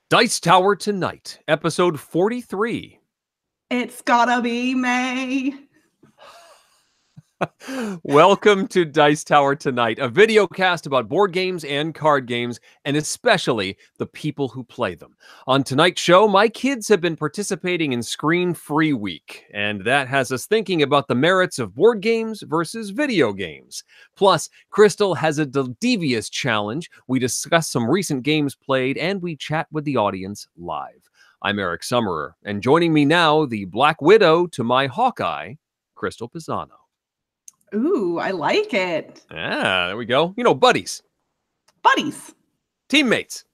Dice Tower Tonight, episode 43. It's gotta be May. Welcome to Dice Tower Tonight, a video cast about board games and card games, and especially the people who play them. On tonight's show, my kids have been participating in Screen Free Week, and that has us thinking about the merits of board games versus video games. Plus, Crystal has a devious challenge. We discuss some recent games played, and we chat with the audience live. I'm Eric Summerer, and joining me now, the Black Widow to my Hawkeye, Crystal Pisano. Ooh, I like it. Ah, there we go. You know, buddies. Buddies. Teammates.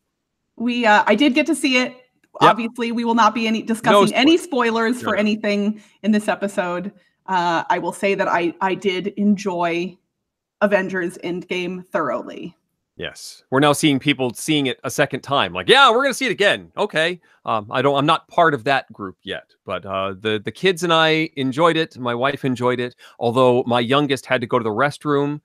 I did get to see it. Yep. Obviously, we will not be discussing any spoilers for anything in this episode. I will say that I did enjoy Avengers Endgame thoroughly. Yes. We're now seeing people seeing it a second time. Like, yeah, we're going to see it again. Okay. I'm not part of that group yet, but the kids and I enjoyed it. My wife enjoyed it. Although my youngest had to go to the restroom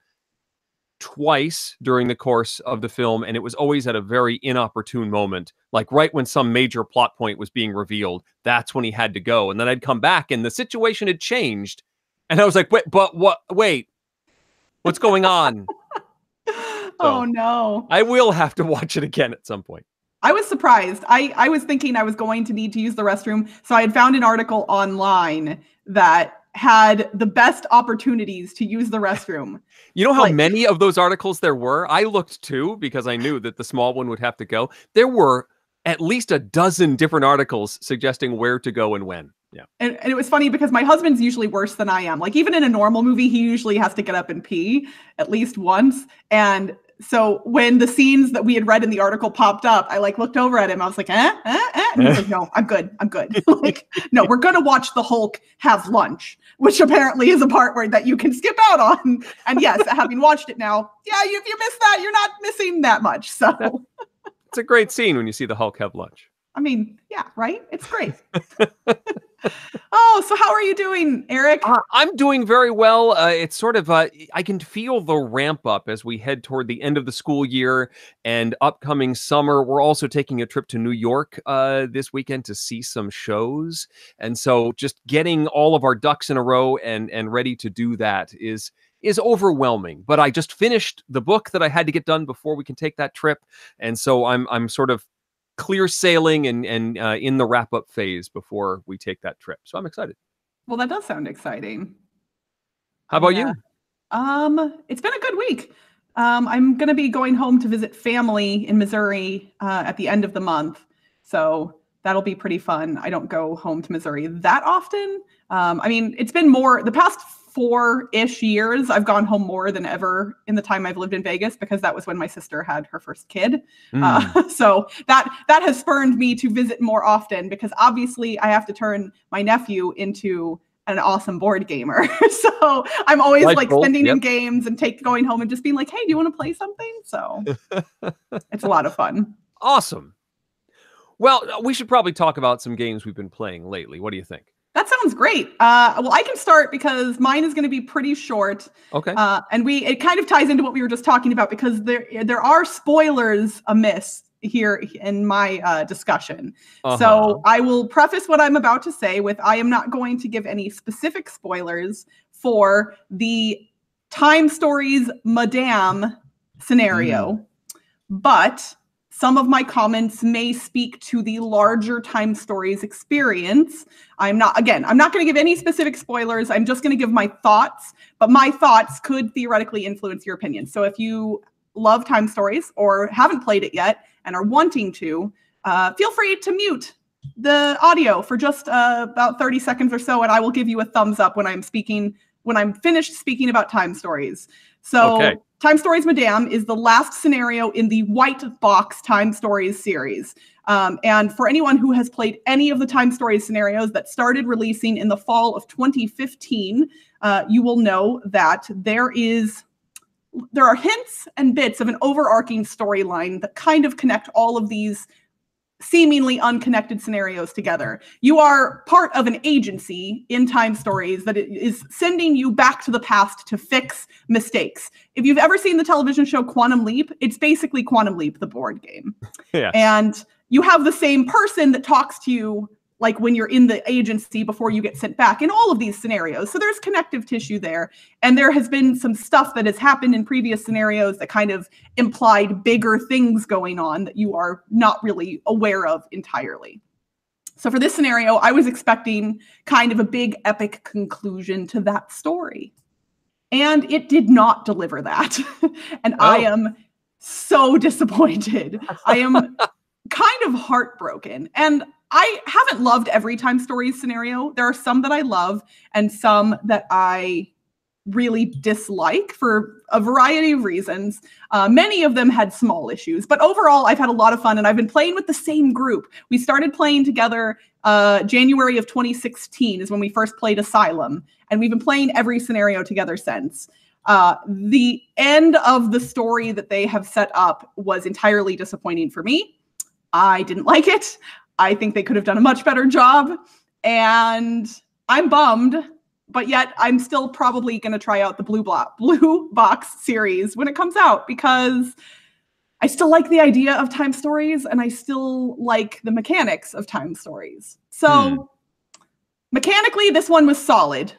twice during the course of the film. And it was always at a very inopportune moment. Like right when some major plot point was being revealed, that's when he had to go. And then I'd come back and the situation had changed. And I was like, wait, what's going on? Oh, no. I will have to watch it again at some point. I was surprised. I was thinking I was going to need to use the restroom. So I had found an article online that had the best opportunities to use the restroom. You know how many of those articles there were? I looked too, because I knew that the small one would have to go. There were at least a dozen different articles suggesting where to go and when. Yeah. And it was funny because my husband's usually worse than I am. Like even in a normal movie, he usually has to get up and pee at least once. And so when the scenes that we had read in the article popped up, I looked over at him. I was like, And he was like, no, I'm good. No, we're going to watch the Hulk have lunch, which apparently is a part that you can skip out on. And yes, having watched it now, yeah, if you missed that, you're not missing that much. So it's a great scene when you see the Hulk have lunch. I mean, yeah, right? It's great. Oh, so how are you doing, Eric? I'm doing very well. It's sort of, I can feel the ramp up as we head toward the end of the school year and upcoming summer. We're also taking a trip to New York this weekend to see some shows. And so just getting all of our ducks in a row and ready to do that is overwhelming. But I just finished the book that I had to get done before we can take that trip. And so I'm sort of clear sailing and in the wrap-up phase before we take that trip. So I'm excited. Well, that does sound exciting. How about you? It's been a good week. I'm going to be going home to visit family in Missouri at the end of the month. So that'll be pretty fun. I don't go home to Missouri that often. It's been more the past 4-ish years, I've gone home more than ever in the time I've lived in Vegas, because that was when my sister had her first kid. So that has spurred me to visit more often, because obviously I have to turn my nephew into an awesome board gamer. So I'm always spending in games and going home and just being like, hey, do you want to play something? So it's a lot of fun. Awesome. Well, we should probably talk about some games we've been playing lately. What do you think? That sounds great. Well, I can start because mine is going to be pretty short. Okay. And it kind of ties into what we were just talking about, because there are spoilers amiss here in my discussion. So I will preface what I'm about to say with, I am not going to give any specific spoilers for the Time Stories Madame scenario, but some of my comments may speak to the larger Time Stories experience. I'm not going to give any specific spoilers. I'm just going to give my thoughts, but my thoughts could theoretically influence your opinion. So if you love Time Stories or haven't played it yet and are wanting to, feel free to mute the audio for just about 30 seconds or so, and I will give you a thumbs up when I'm finished speaking about Time Stories. So Time Stories Madame is the last scenario in the White Box Time Stories series. And for anyone who has played any of the Time Stories scenarios that started releasing in the fall of 2015, you will know that there are hints and bits of an overarching storyline that kind of connect all of these seemingly unconnected scenarios together. You are part of an agency in Time Stories that is sending you back to the past to fix mistakes. If you've ever seen the television show Quantum Leap, it's basically Quantum Leap, the board game. Yeah. And you have the same person that talks to you like when you're in the agency before you get sent back in all of these scenarios. So there's connective tissue there. And there has been some stuff that has happened in previous scenarios that kind of implied bigger things going on that you are not really aware of entirely. So for this scenario, I was expecting kind of a big epic conclusion to that story. And it did not deliver that. And I am so disappointed. I am kind of heartbroken. And I haven't loved every Time Stories scenario. There are some that I love and some that I really dislike for a variety of reasons. Many of them had small issues, but overall I've had a lot of fun and I've been playing with the same group. We started playing together January of 2016 is when we first played Asylum, and we've been playing every scenario together since. The end of the story that they have set up was entirely disappointing for me. I didn't like it. I think they could have done a much better job, and I'm bummed, but yet I'm still probably going to try out the Blue Box series when it comes out because I still like the idea of Time Stories and I still like the mechanics of Time Stories. So mechanically, this one was solid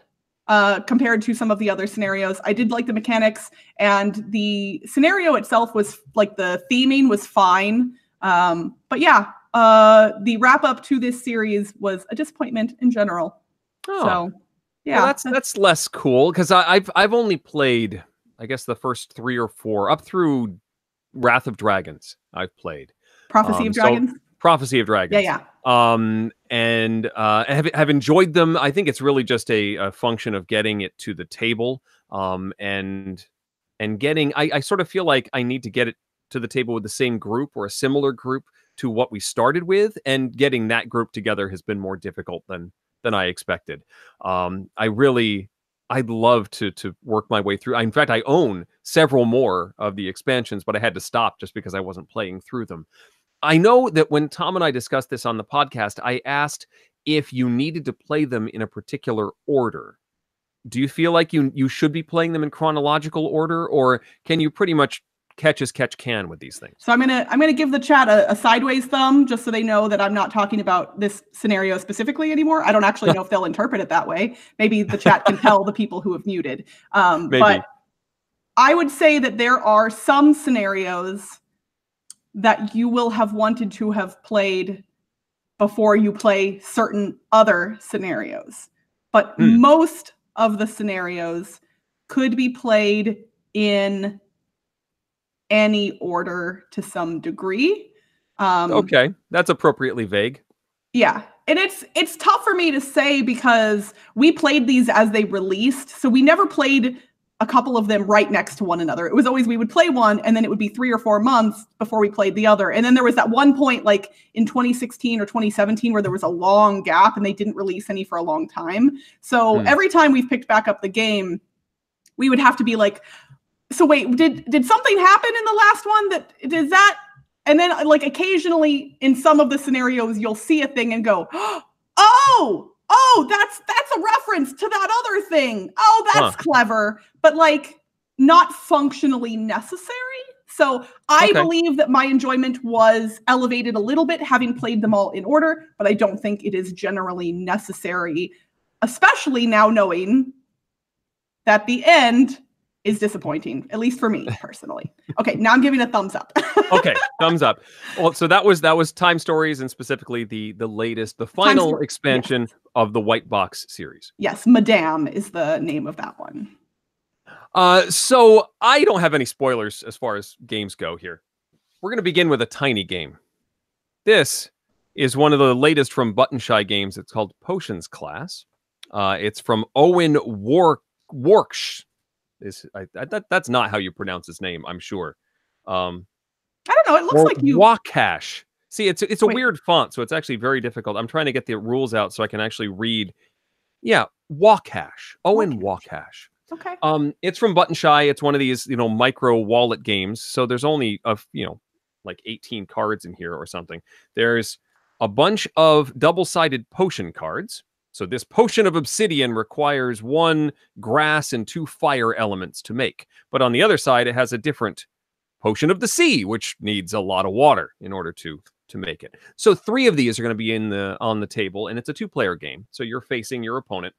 compared to some of the other scenarios. I did like the mechanics, and the scenario itself was like the theming was fine. But yeah, the wrap up to this series was a disappointment in general. So yeah, well, that's less cool because I've only played, I guess, the first 3 or 4 up through Wrath of Dragons. I've played Prophecy of Dragons. Prophecy of Dragons. Yeah. And have enjoyed them. I think it's really just a function of getting it to the table. And getting, I sort of feel like I need to get it to the table with the same group or a similar group to what we started with, and getting that group together has been more difficult than I expected. I'd love to work my way through. In fact, I own several more of the expansions, but I had to stop just because I wasn't playing through them. I know that when Tom and I discussed this on the podcast, I asked if you needed to play them in a particular order. Do you feel like you should be playing them in chronological order, or can you pretty much catch as catch can with these things? So I'm gonna give the chat a sideways thumb just so they know that I'm not talking about this scenario specifically anymore. I don't actually know if they'll interpret it that way. Maybe the chat can tell the people who have muted. But I would say that there are some scenarios that you will have wanted to have played before you play certain other scenarios. But most of the scenarios could be played in any order to some degree. Okay, that's appropriately vague. Yeah, and it's tough for me to say because we played these as they released, so we never played a couple of them right next to one another. It was always we would play one and then it would be 3 or 4 months before we played the other. And then there was that one point like in 2016 or 2017 where there was a long gap and they didn't release any for a long time. So every time we've picked back up the game, we would have to be like, so wait, did something happen in the last one is that? And then like occasionally in some of the scenarios, you'll see a thing and go, oh, that's a reference to that other thing. Oh, that's clever, but like not functionally necessary. So I believe that my enjoyment was elevated a little bit having played them all in order, but I don't think it is generally necessary, especially now knowing that the end is disappointing, at least for me personally. Okay, now I'm giving a thumbs up. Okay, thumbs up. Well, so that was Time Stories, and specifically the latest, the final expansion of the White Box series. Yes, Madame is the name of that one. So I don't have any spoilers as far as games go here. We're going to begin with a tiny game. This is one of the latest from Button Shy Games. It's called Potions Class. It's from Owen Warksh. That's not how you pronounce his name, I'm sure. I don't know. It looks like you. Wakash. See, it's a weird font, so it's actually very difficult. I'm trying to get the rules out so I can actually read. Yeah, Wakash. Owen Wakash. Okay. It's from Button Shy. It's one of these, micro wallet games. So there's only like 18 cards in here or something. There's a bunch of double-sided potion cards. So this potion of obsidian requires 1 grass and 2 fire elements to make. But on the other side, it has a different potion of the sea, which needs a lot of water in order to to make it. So 3 of these are going to be on the table, and it's a 2-player game. So you're facing your opponent,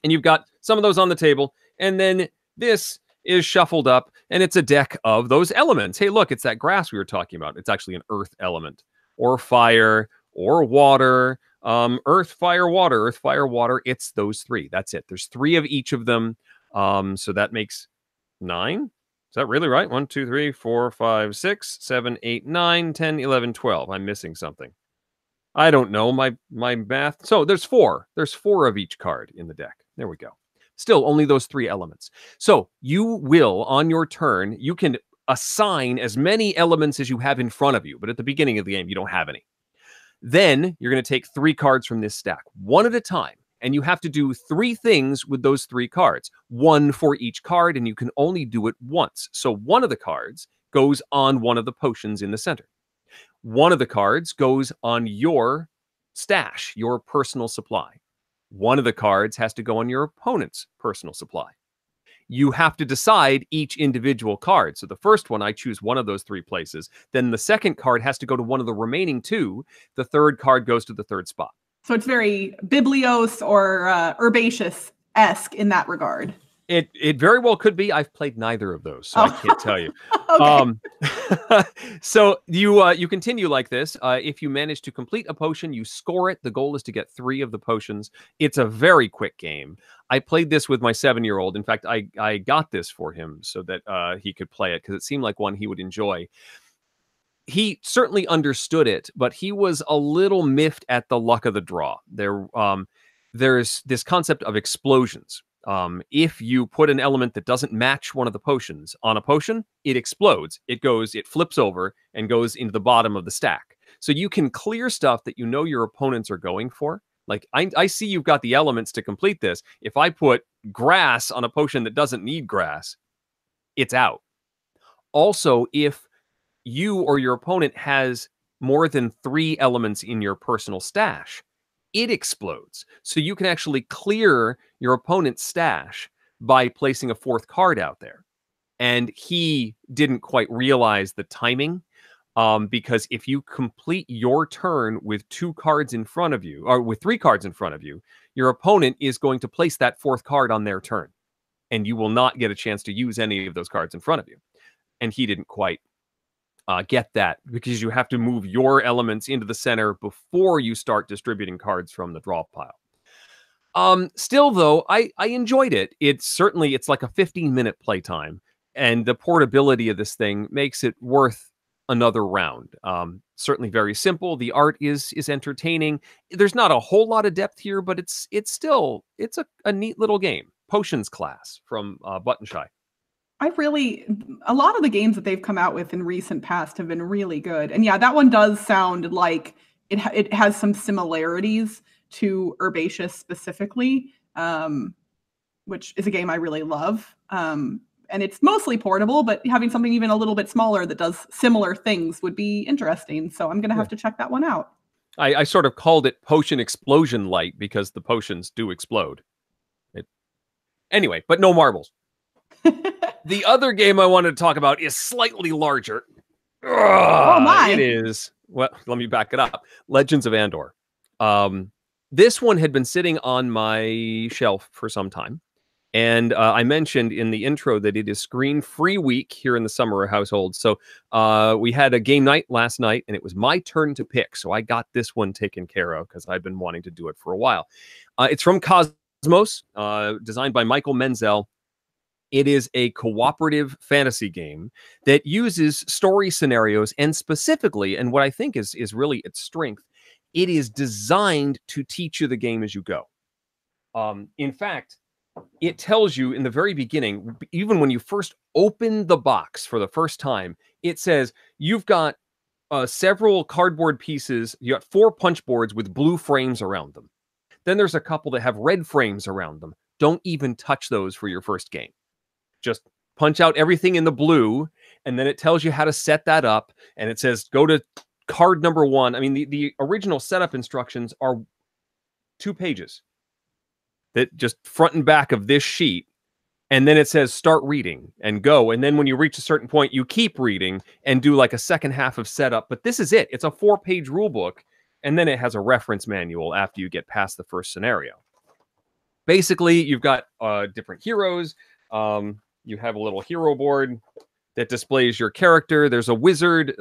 and you've got some of those on the table, and then this is shuffled up, and it's a deck of those elements. Hey, look, it's that grass we were talking about. It's actually an earth element, or fire, or water, earth, fire, water, earth, fire, water. It's those 3. That's it. There's 3 of each of them. So that makes 9. Is that really right? 1, 2, 3, 4, 5, 6, 7, 8, 9, 10, 11, 12. I'm missing something. I don't know my math. So there's 4. There's 4 of each card in the deck. There we go. Still only those 3 elements. So you will, on your turn, you can assign as many elements as you have in front of you. But at the beginning of the game, you don't have any. Then you're going to take 3 cards from this stack, one at a time. And you have to do 3 things with those 3 cards, 1 for each card, and you can only do it once. So one of the cards goes on one of the potions in the center. One of the cards goes on your stash, your personal supply. One of the cards has to go on your opponent's personal supply. You have to decide each individual card. So the first one, I choose one of those 3 places. Then the second card has to go to one of the remaining 2. The third card goes to the third spot. So it's very Biblios or Herbaceous-esque in that regard. It very well could be. I've played neither of those, so I can't tell you. So you continue like this. If you manage to complete a potion, you score it. The goal is to get 3 of the potions. It's a very quick game. I played this with my 7-year-old. In fact, I got this for him so that he could play it because it seemed like one he would enjoy. He certainly understood it, but he was a little miffed at the luck of the draw. There's this concept of explosions. If you put an element that doesn't match one of the potions on a potion, it explodes. It flips over and goes into the bottom of the stack. So you can clear stuff that you know your opponents are going for. Like, I see you've got the elements to complete this. If I put grass on a potion that doesn't need grass, it's out. Also, if you or your opponent has more than 3 elements in your personal stash, it explodes. So you can actually clear your opponent's stash by placing a 4th card out there. And he didn't quite realize the timing, because if you complete your turn with 2 cards in front of you, or with 3 cards in front of you, your opponent is going to place that 4th card on their turn. And you will not get a chance to use any of those cards in front of you. And he didn't quite get that, because you have to move your elements into the center before you start distributing cards from the draw pile. Still, though, I enjoyed it. It's like a 15-minute playtime, and the portability of this thing makes it worth another round. Certainly very simple. The art is entertaining. There's not a whole lot of depth here, but it's a neat little game. Potions class from Button Shy. A lot of the games that they've come out with in recent past have been really good. And yeah, that one does sound like it has some similarities to Herbaceous specifically, which is a game I really love. And it's mostly portable, but having something even a little bit smaller that does similar things would be interesting. So I'm going to have to check that one out. I sort of called it Potion Explosion Light because the potions do explode. Anyway, but no marbles. The other game I wanted to talk about is slightly larger. Oh my! It is. Well, let me back it up. Legends of Andor. This one had been sitting on my shelf for some time. And I mentioned in the intro that it is screen-free week here in the Summer household. So we had a game night last night, and it was my turn to pick. So I got this one taken care of because I've been wanting to do it for a while. It's from Cosmos, designed by Michael Menzel. It is a cooperative fantasy game that uses story scenarios, and specifically, and what I think is really its strength, it is designed to teach you the game as you go. In fact, it tells you in the very beginning, even when you first open the box for the first time, it says you've got several cardboard pieces. You got 4 punch boards with blue frames around them. Then there's a couple that have red frames around them. Don't even touch those for your first game. Just punch out everything in the blue, and then it tells you how to set that up, and it says go to card number 1. I mean, the original setup instructions are 2 pages that just front and back of this sheet And then it says start reading and go. And then when you reach a certain point, you keep reading and do like a second half of setup. But this is it. It's a 4-page rule book. And then it has a reference manual after you get past the first scenario. Basically, you've got different heroes. You have a little hero board that displays your character. There's a wizard.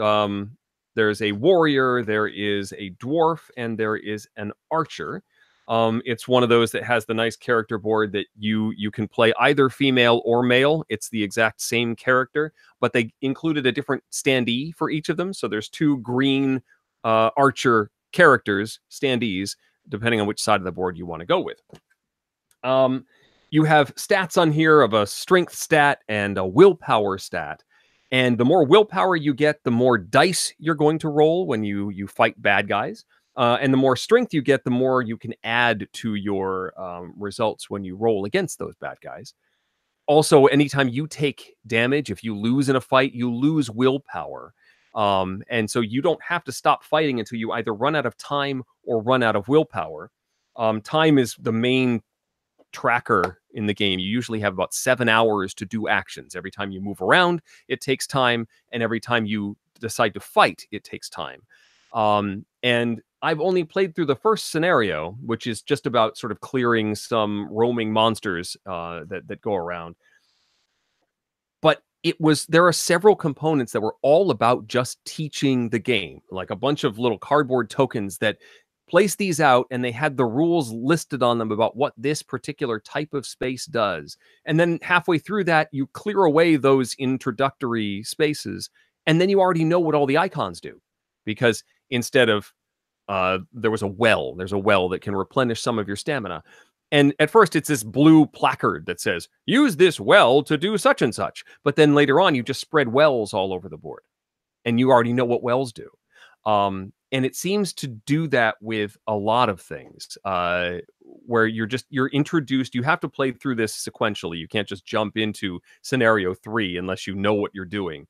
There's a warrior. There is a dwarf. And there is an archer. It's one of those that has the nice character board that you can play either female or male. It's the exact same character, but they included a different standee for each of them. So there's 2 green archer characters, standees, depending on which side of the board you want to go with. You have stats on here of a strength stat and a willpower stat. And the more willpower you get, the more dice you're going to roll when you fight bad guys. And the more strength you get, the more you can add to your results when you roll against those bad guys. Also, anytime you take damage, if you lose in a fight, you lose willpower. And so you don't have to stop fighting until you either run out of time or run out of willpower. Time is the main tracker in the game. You usually have about 7 hours to do actions. Every time you move around, it takes time. And every time you decide to fight, it takes time. And I've only played through the first scenario, which is just about sort of clearing some roaming monsters that go around. But there are several components that were all about just teaching the game, like a bunch of little cardboard tokens that place these out, and they had the rules listed on them about what this particular type of space does. And then halfway through that, you clear away those introductory spaces, and then you already know what all the icons do. Because instead of there's a well that can replenish some of your stamina. And at first it's this blue placard that says, use this well to do such and such. But then later on, you just spread wells all over the board. And you already know what wells do. And it seems to do that with a lot of things, where you're introduced. You have to play through this sequentially. You can't just jump into scenario 3 unless you know what you're doing.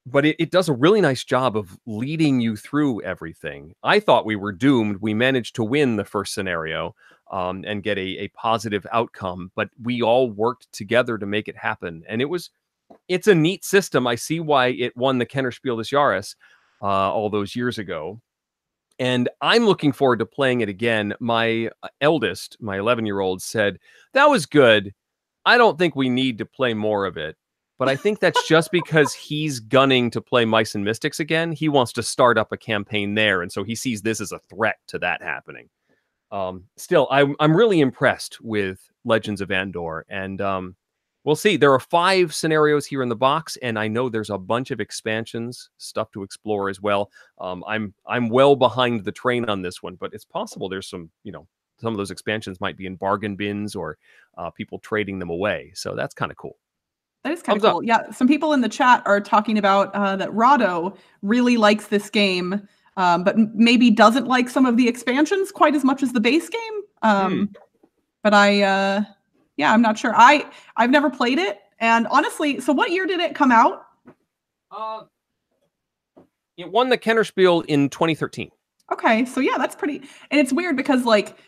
But it does a really nice job of leading you through everything. I thought we were doomed. We managed to win the first scenario and get a positive outcome, but we all worked together to make it happen. And it's a neat system. I see why it won the Kenner Spiel des Jahres all those years ago. And I'm looking forward to playing it again. My eldest, my 11-year-old, said, that was good. I don't think we need to play more of it. But I think that's just because he's gunning to play Mice and Mystics again. He wants to start up a campaign there, and so he sees this as a threat to that happening. Still, I'm really impressed with Legends of Andor, and we'll see. There are 5 scenarios here in the box, and I know there's a bunch of expansions, stuff to explore as well. I'm well behind the train on this one, but it's possible there's some of those expansions might be in bargain bins or people trading them away. So that's kind of cool. That is kind of cool. Yeah, some people in the chat are talking about that Rado really likes this game, but maybe doesn't like some of the expansions quite as much as the base game. But I'm not sure. I've never played it, and honestly, so what year did it come out? It won the Kenner Spiel in 2013. Okay, so yeah, that's pretty. And it's weird because like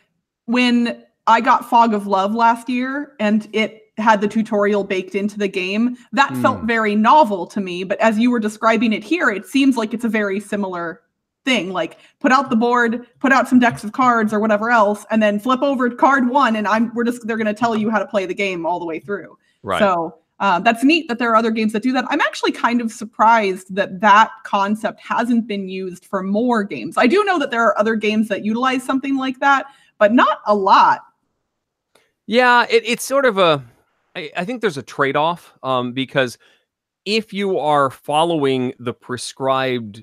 when I got Fog of Love last year, and it had the tutorial baked into the game, that felt very novel to me. But as you were describing it here, it seems like it's a very similar thing. Like put out the board, put out some decks of cards or whatever else, and then flip over card 1, and they're going to tell you how to play the game all the way through. Right. So that's neat that there are other games that do that. I'm actually kind of surprised that concept hasn't been used for more games. I do know that there are other games that utilize something like that, but not a lot. Yeah, it's sort of I think there's a trade-off because if you are following the prescribed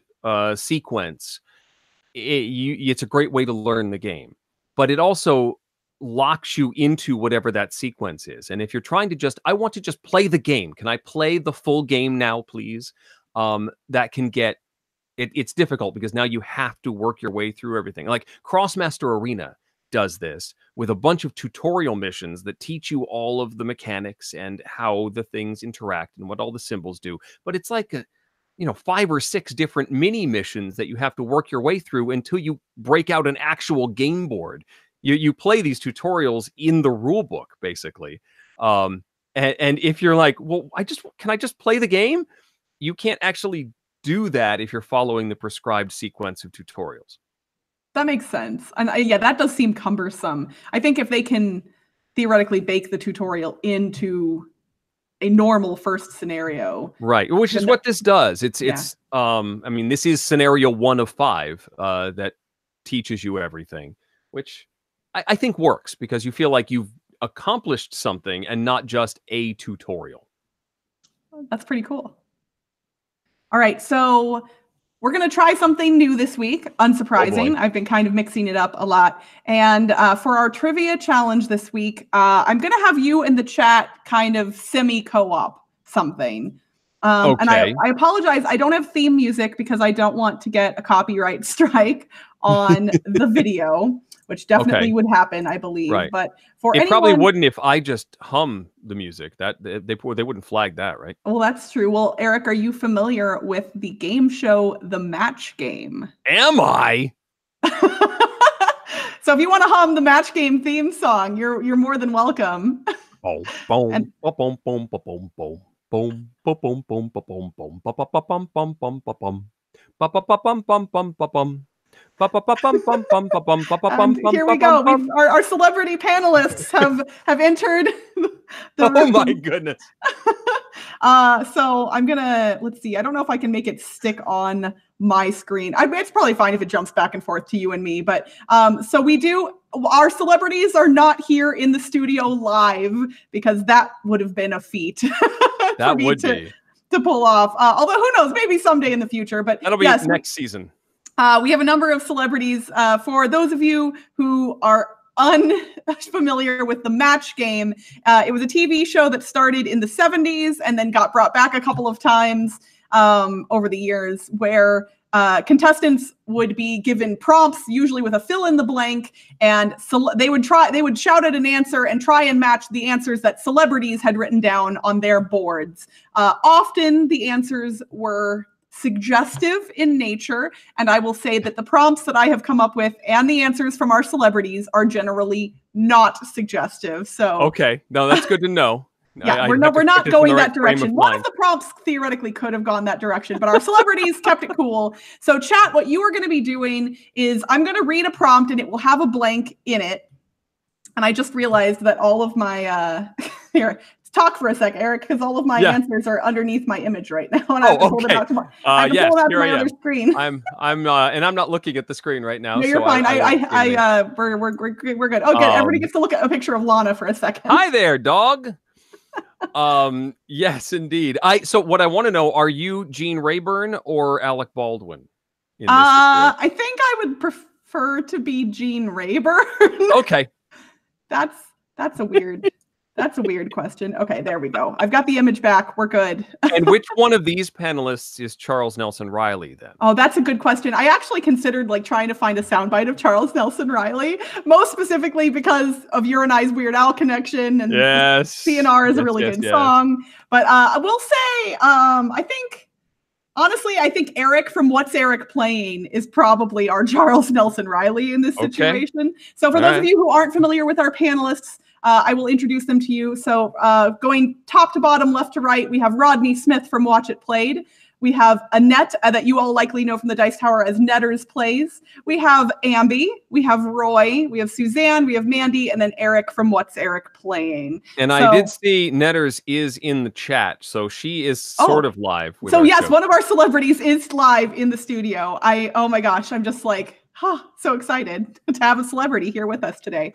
sequence, it's a great way to learn the game. But it also locks you into whatever that sequence is. And if you're trying to I want to just play the game. Can I play the full game now, please? That can get, it's difficult because now you have to work your way through everything. Like Crossmaster Arena does this with a bunch of tutorial missions that teach you all of the mechanics and how the things interact and what all the symbols do. But it's like 5 or 6 different mini missions that you have to work your way through until you break out an actual game board. You play these tutorials in the rule book, basically. And if you're like, well, can I just play the game? You can't actually do that if you're following the prescribed sequence of tutorials. That makes sense. And yeah, that does seem cumbersome. I think if they can theoretically bake the tutorial into a normal first scenario. Right. Which is what this does. I mean, this is scenario 1 of 5 that teaches you everything, which I think works because you feel like you've accomplished something and not just a tutorial. That's pretty cool. All right. So we're going to try something new this week. Unsurprising. I've been kind of mixing it up a lot. And for our trivia challenge this week, I'm going to have you in the chat kind of semi-co-op something. And I apologize. I don't have theme music because I don't want to get a copyright strike on the video, which definitely would happen, I believe. Right. But for it probably wouldn't if I just hum the music. That they wouldn't flag that, right? Well, that's true. Well, Eric, are you familiar with the game show The Match Game? Am I? So if you want to hum the Match Game theme song, you're more than welcome. Boom, boom, boom, boom, boom, boom. Boom, boom, boom, boom, boom, boom, bum, bum, bum, bum, bum, bum, bum, bum, bum, bum, bum, bum. Here we go. Our celebrity panelists have entered. Oh my goodness. So I'm gonna, let's see. I don't know if I can make it stick on my screen. It's probably fine if it jumps back and forth to you and me. But so our celebrities are not here in the studio live because that would have been a feat. That would be to pull off. Although who knows, maybe someday in the future. But that'll be next season. We have a number of celebrities. For those of you who are unfamiliar with The Match Game, it was a TV show that started in the 70s and then got brought back a couple of times over the years, where contestants would be given prompts, usually with a fill in the blank, and they would shout at an answer and try and match the answers that celebrities had written down on their boards. Often the answers were suggestive in nature, and I will say that the prompts that I have come up with and the answers from our celebrities are generally not suggestive. So okay, no, that's good to know. Yeah, we're not going that direction. One of the prompts theoretically could have gone that direction, but our celebrities kept it cool. So chat, what you are going to be doing is I'm going to read a prompt and it will have a blank in it. And I just realized that all of my here, talk for a sec, Eric, because all of my answers are underneath my image right now, and I have to pull them out to my, other screen. I'm and I'm not looking at the screen right now. No, you're fine. We're good. Oh, good. Everybody gets to look at a picture of Lana for a second. Hi there, dog. Yes, indeed. So what I want to know, are you Gene Rayburn or Alec Baldwin? In this I think I would prefer to be Gene Rayburn. Okay. That's a weird question. Okay, there we go. I've got the image back. We're good. And which one of these panelists is Charles Nelson Riley then? Oh, that's a good question. I actually considered trying to find a soundbite of Charles Nelson Riley, most specifically because of Your and I's Weird Al connection, and CNR is a really good song. But I will say, I think Eric from What's Eric Playing is probably our Charles Nelson Riley in this situation. So for those of you who aren't familiar with our panelists, I will introduce them to you. So going top to bottom, left to right, we have Rodney Smith from Watch It Played. We have Annette, that you all likely know from the Dice Tower as Netters Plays. We have Ambi, we have Roy, we have Suzanne, we have Mandy, and then Eric from What's Eric Playing. And I did see Netters is in the chat, so she is sort of live. With so yes, one of our celebrities is live in the studio. Oh my gosh, I'm just so excited to have a celebrity here with us today.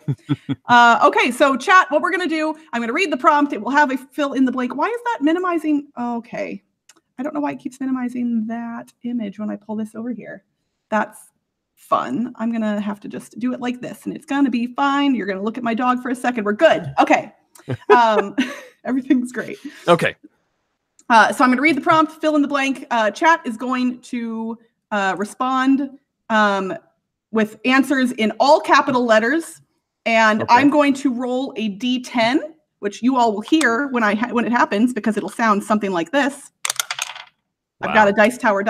Okay, so chat, what we're going to do, I'm going to read the prompt. It will have a fill in the blank. Why is that minimizing? Okay. I don't know why it keeps minimizing that image when I pull this over here. That's fun. I'm going to have to just do it like this, and it's going to be fine. You're going to look at my dog for a second. We're good. Okay. Everything's great. Okay. So I'm going to read the prompt, fill in the blank. Chat is going to respond with answers in all capital letters, and I'm going to roll a D10, which you all will hear when it happens, because it'll sound something like this. I've got a dice tower,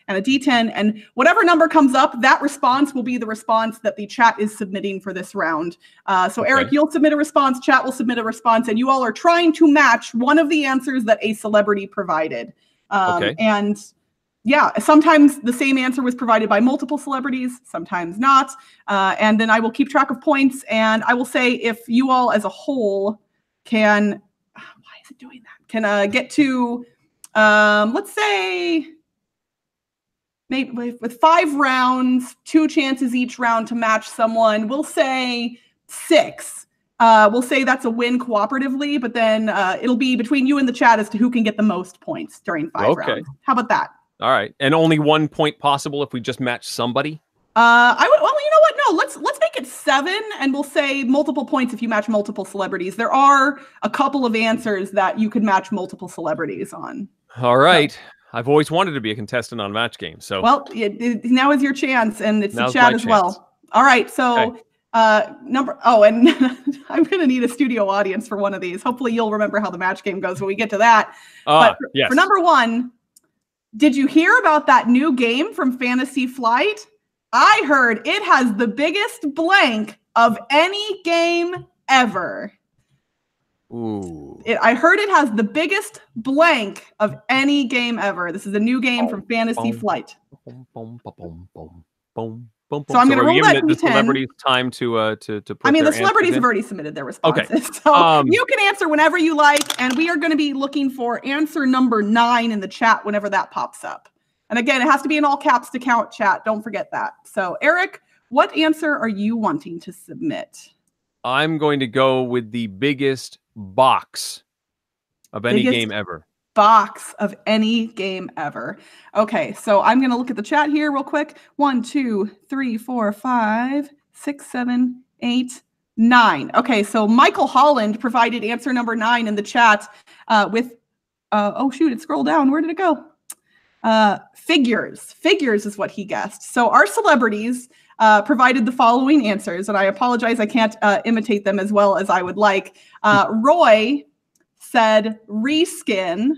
and a D10. And whatever number comes up, that response will be the response that the chat is submitting for this round. So Eric, you'll submit a response, chat will submit a response, and you all are trying to match one of the answers that a celebrity provided. And yeah, sometimes the same answer was provided by multiple celebrities, sometimes not. And then I will keep track of points, and I will say if you all as a whole can, why is it doing that? Can get to, let's say, maybe with 5 rounds, 2 chances each round to match someone, we'll say 6. We'll say that's a win cooperatively, but then it'll be between you and the chat as to who can get the most points during 5 rounds. How about that? All right. And only 1 point possible if we just match somebody? Well, you know what? No, let's make it 7, and we'll say multiple points if you match multiple celebrities. There are a couple of answers that you could match multiple celebrities on. All right. So, I've always wanted to be a contestant on Match Game. So well, now is your chance, and it's the chat as well. All right. So and I'm going to need a studio audience for one of these. Hopefully you'll remember how the Match Game goes when we get to that. But for number 1, did you hear about that new game from Fantasy Flight? I heard it has the biggest blank of any game ever. Ooh. I heard it has the biggest blank of any game ever. This is a new game from Fantasy Flight. So I'm going to roll that D10. The celebrities time to put the celebrities have already submitted their responses. Okay. So you can answer whenever you like, and we are going to be looking for answer number 9 in the chat whenever that pops up. And again, it has to be in all caps to count, chat. Don't forget that. So Eric, what answer are you wanting to submit? I'm going to go with the biggest box of any game ever. Box of any game ever. Okay, so I'm going to look at the chat here real quick. 1, 2, 3, 4, 5, 6, 7, 8, 9. Okay, so Michael Holland provided answer number 9 in the chat with, oh shoot, it scrolled down. Where did it go? Figures. Figures is what he guessed. So our celebrities provided the following answers, and I apologize, I can't imitate them as well as I would like. Roy said reskin,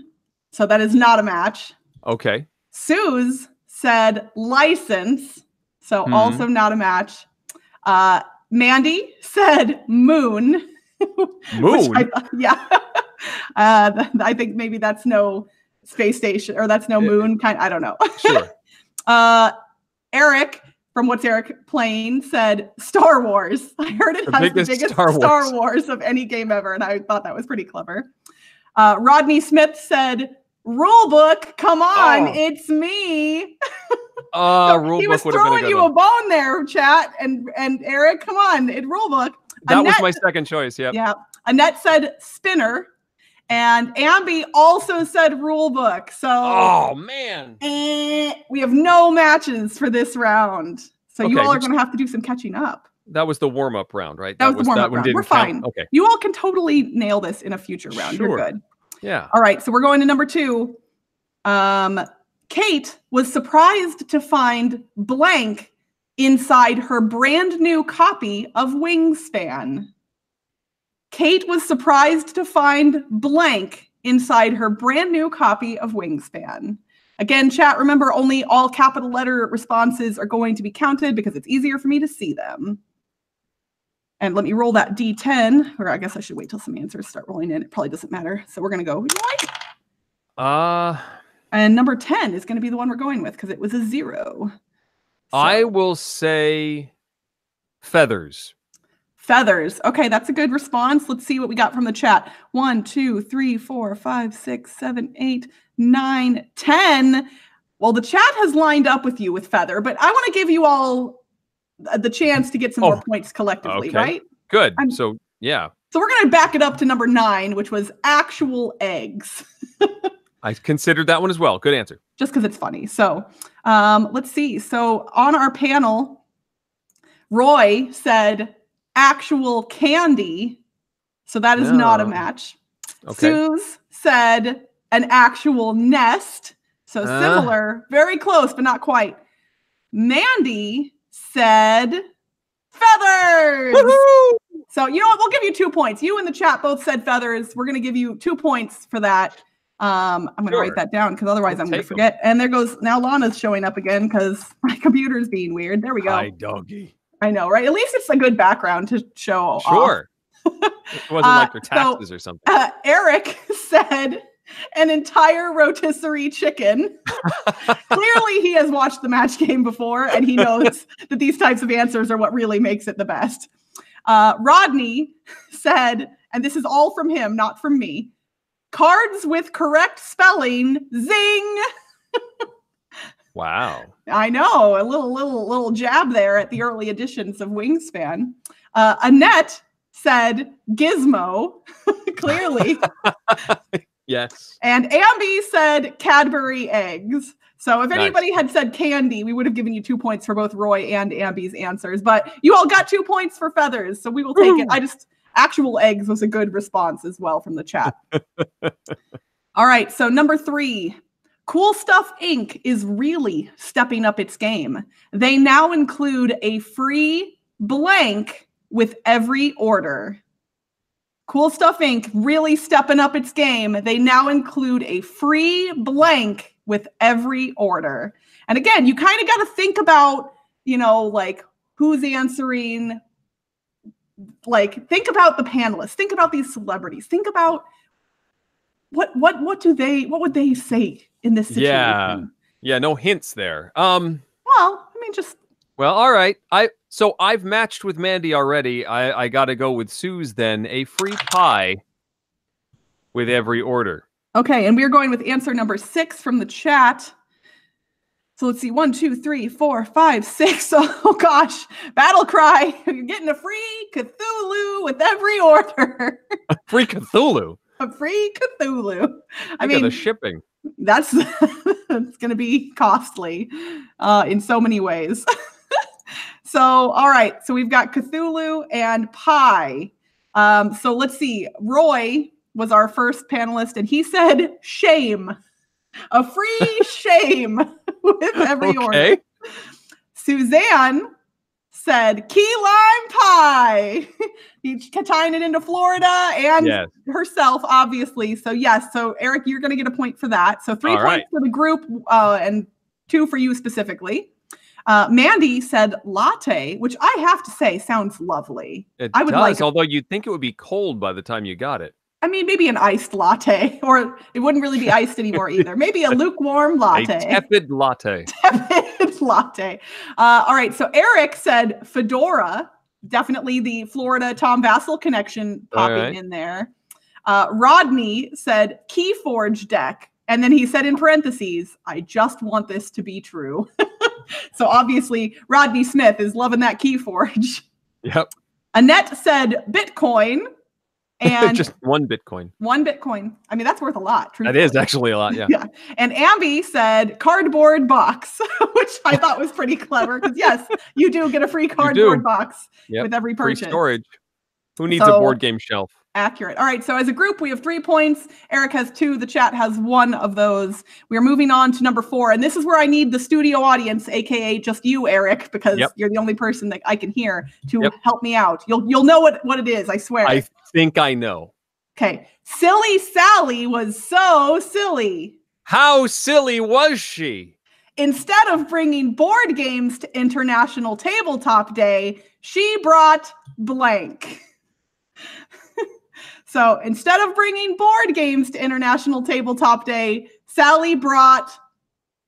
so that is not a match. Okay. Suze said license, so also not a match. Mandy said moon. Moon? I think maybe that's no space station, or that's no moon. I don't know. Sure. Eric, from What's Eric Playing, said Star Wars. I heard it has the biggest Star Wars of any game ever, and I thought that was pretty clever. Rodney Smith said rulebook. Come on, it's me. Rulebook. He was throwing you a bone there, chat, and Eric, come on, rulebook. That was my second choice. Yeah. Annette said spinner. And Ambi also said rulebook. So, oh man, we have no matches for this round. So you all are going to have to do some catching up. That was the warm-up round, right? That was the warm-up round. We're fine. Okay. You all can totally nail this in a future round. Sure. You're good. Yeah. All right. So we're going to number 2. Kate was surprised to find blank inside her brand new copy of Wingspan. Kate was surprised to find blank inside her brand new copy of Wingspan. Again, chat, remember, only all capital letter responses are going to be counted because it's easier for me to see them. And let me roll that D10, or I guess I should wait till some answers start rolling in. It probably doesn't matter. So we're going to go. And number 10 is going to be the one we're going with because it was a 0. So. I will say feathers. Feathers. Okay, that's a good response. Let's see what we got from the chat. 1, 2, 3, 4, 5, 6, 7, 8, 9, 10. Well, the chat has lined up with you with feather, but I want to give you all the chance to get some more points collectively, right? Good. So, yeah. So we're going to back it up to number 9, which was actual eggs. I considered that one as well. Good answer. Just because it's funny. So let's see. So on our panel, Roy said actual candy. So that is not a match. Okay. Suze said an actual nest. So similar, very close, but not quite. Mandy said feathers. Woo-hoo! So you know what? We'll give you 2 points. You and the chat both said feathers. We're going to give you 2 points for that. I'm going to write that down because otherwise I'm going to forget. And there goes, now Lana's showing up again because my computer's being weird. There we go. Hi, doggy. I know, right? At least it's a good background to show Sure. It wasn't like your taxes or something. Eric said an entire rotisserie chicken. Clearly he has watched the match game before and he knows that these types of answers are what really makes it the best. Rodney said, and this is all from him, not from me, cards with correct spelling, zing. Wow. I know, a little jab there at the early editions of Wingspan. Annette said gizmo, clearly. Yes. And Ambi said Cadbury eggs. So if anybody had said candy, we would have given you 2 points for both Roy and Ambi's answers. But you all got 2 points for feathers, so we will take it. Actual eggs was a good response as well from the chat. All right, so number 3. Cool Stuff Inc. is really stepping up its game. They now include a free blank with every order. Cool Stuff Inc. really stepping up its game. They now include a free blank with every order. And again, you kind of got to think about, like who's answering, like think about the panelists, think about these celebrities, think about what would they say in this situation? Yeah, no hints there. Well, all right. So I've matched with Mandy already. I got to go with Sue's then. A free pie with every order. Okay, and we're going with answer number 6 from the chat. So let's see, 1, 2, 3, 4, 5, 6. Oh gosh, battle cry. You're getting a free Cthulhu with every order. A free Cthulhu? A free Cthulhu. I mean, the shipping. That's it's going to be costly in so many ways. So, all right. So we've got Cthulhu and pie. So let's see. Roy was our first panelist, and he said shame. A free shame with every order. Suzanne said key lime pie. He's tying it into Florida and herself, obviously. So yes. So Eric, you're going to get a point for that. So 3 points for the group and 2 for you specifically. Mandy said latte, which I have to say sounds lovely. I would like, although you'd think it would be cold by the time you got it. I mean, maybe an iced latte, or it wouldn't really be iced anymore either. Maybe a lukewarm latte. A tepid latte. Tepid latte. All right. So Eric said fedora. Definitely the Florida Tom Vassell connection popping in there. Rodney said Keyforge deck. And then he said in parentheses, I just want this to be true. So obviously Rodney Smith is loving that Keyforge. Yep. Annette said Bitcoin. And just one Bitcoin. One Bitcoin. I mean, that's worth a lot. That is actually a lot, yeah. Yeah. And Ambi said cardboard box, which I thought was pretty clever because yes, you do get a free cardboard box with every purchase. Free storage. Who needs a board game shelf? Accurate. All right. So as a group, we have 3 points. Eric has 2. The chat has 1 of those. We are moving on to number 4. And this is where I need the studio audience, aka just you, Eric, because you're the only person that I can hear to help me out. You'll know what it is, I swear. I think I know. Okay. Silly Sally was so silly. How silly was she? Instead of bringing board games to International Tabletop Day, she brought blank. So instead of bringing board games to International Tabletop Day, Sally brought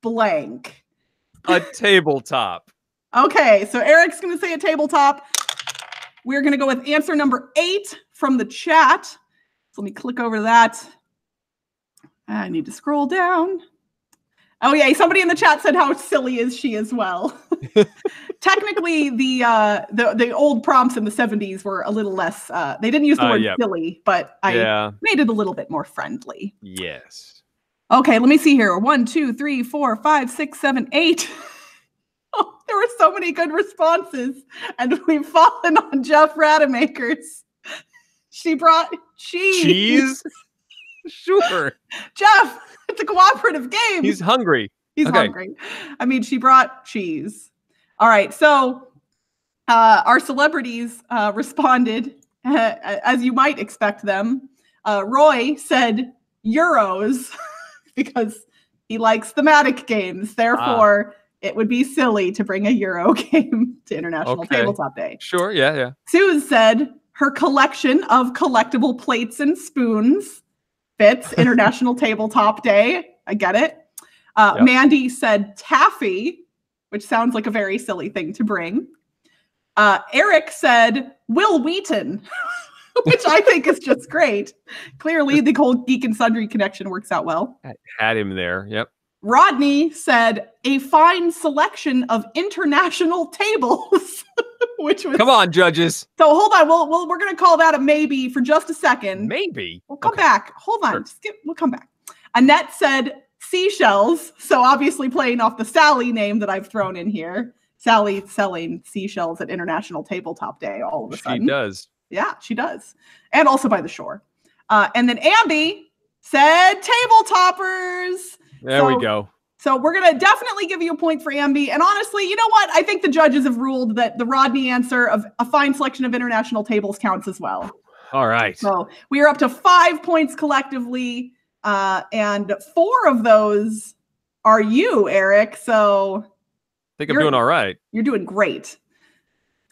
blank. A tabletop. Okay, so Eric's going to say a tabletop. We're going to go with answer number 8 from the chat. So let me click over to that. I need to scroll down. Oh, yeah, somebody in the chat said how silly is she as well. Technically, the old prompts in the 70s were a little less, they didn't use the word silly, but I made it a little bit more friendly. Yes. Okay, let me see here. 1, 2, 3, 4, 5, 6, 7, 8. Oh, there were so many good responses, and we've fallen on Jeff Rademacher's. She brought cheese. Cheese? Sure. Jeff, it's a cooperative game. He's hungry. He's hungry. I mean, she brought cheese. All right. So our celebrities responded as you might expect them. Roy said euros because he likes thematic games. Therefore, it would be silly to bring a Euro game to International Tabletop Day. Sure, yeah. Suze said her collection of collectible plates and spoons fits International Tabletop Day. I get it. Yep. Mandy said taffy, which sounds like a very silly thing to bring. Eric said Will Wheaton, which I think is just great. Clearly, the whole Geek and Sundry connection works out well. I had him there, yep. Rodney said a fine selection of international tables, which was... Come on, judges. So hold on, we're going to call that a maybe for just a second. Maybe? We'll come back. Hold on, we'll come back. Annette said seashells, so obviously playing off the Sally name that I've thrown in here. Sally selling seashells at International Tabletop Day all of a sudden. She does. Yeah, she does. And also by the shore. And then Ambi said table toppers. There we go. So we're going to definitely give you a point for Ambi. And honestly, you know what? I think the judges have ruled that the Rodney answer of a fine selection of international tables counts as well. All right. So we are up to 5 points collectively. And 4 of those are you, Eric. So I think I'm doing all right. You're doing great.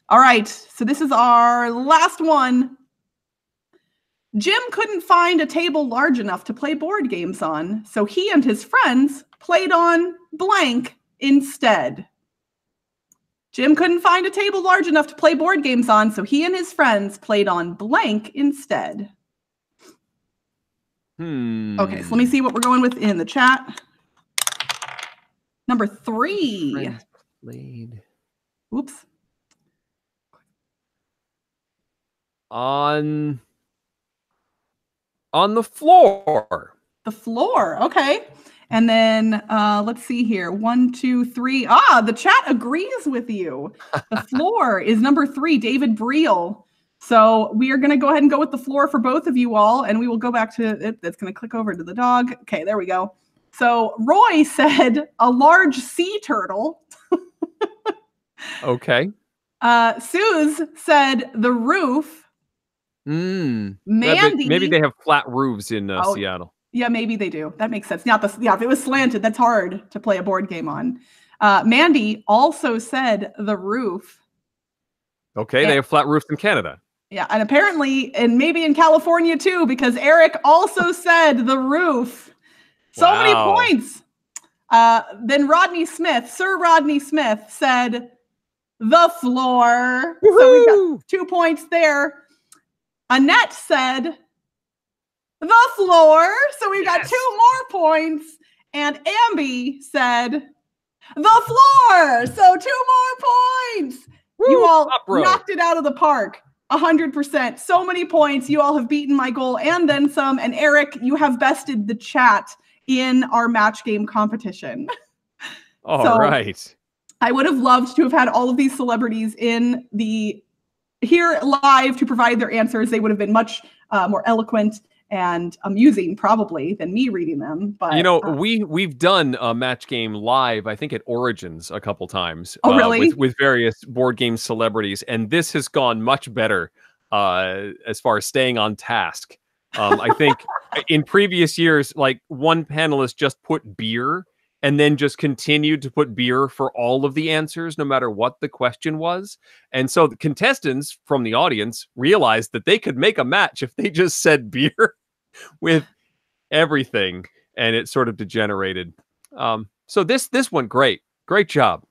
All right. So this is our last one. Jim couldn't find a table large enough to play board games on, so he and his friends played on blank instead. Jim couldn't find a table large enough to play board games on, so he and his friends played on blank instead. Okay, so let me see what we're going with in the chat. Number 3. Friends played. Oops. On the floor. The floor. Okay. And then let's see here. 1, 2, 3. The chat agrees with you. The floor is number 3, David Briel. So we are going to go ahead and go with the floor for both of you all. And we will go back to it. That's going to click over to the dog. Okay, there we go. So Roy said a large sea turtle. Okay. Suze said the roof. Mandy. Maybe they have flat roofs in Seattle. Yeah, maybe they do. That makes sense. If it was slanted, that's hard to play a board game on. Mandy also said the roof. Okay, they have flat roofs in Canada. Yeah, and apparently, and maybe in California too, because Eric also said the roof. So many points. Then Sir Rodney Smith said the floor. Woo-hoo! So we've got 2 points there. Annette said the floor. So we've got 2 more points. And Ambi said the floor. So 2 more points. Woo! You all knocked it out of the park. 100%. So many points. You all have beaten my goal and then some. And Eric, you have bested the chat in our match game competition. All right. I would have loved to have had all of these celebrities here live to provide their answers. They would have been much more eloquent and amusing probably than me reading them. But we've done a match game live, I think at Origins a couple times. Oh, really? With various board game celebrities, and this has gone much better as far as staying on task. I think in previous years, like one panelist just put beer and then just continued to put beer for all of the answers, no matter what the question was. And so the contestants from the audience realized that they could make a match if they just said beer with everything, and it sort of degenerated. So this went great. Great job.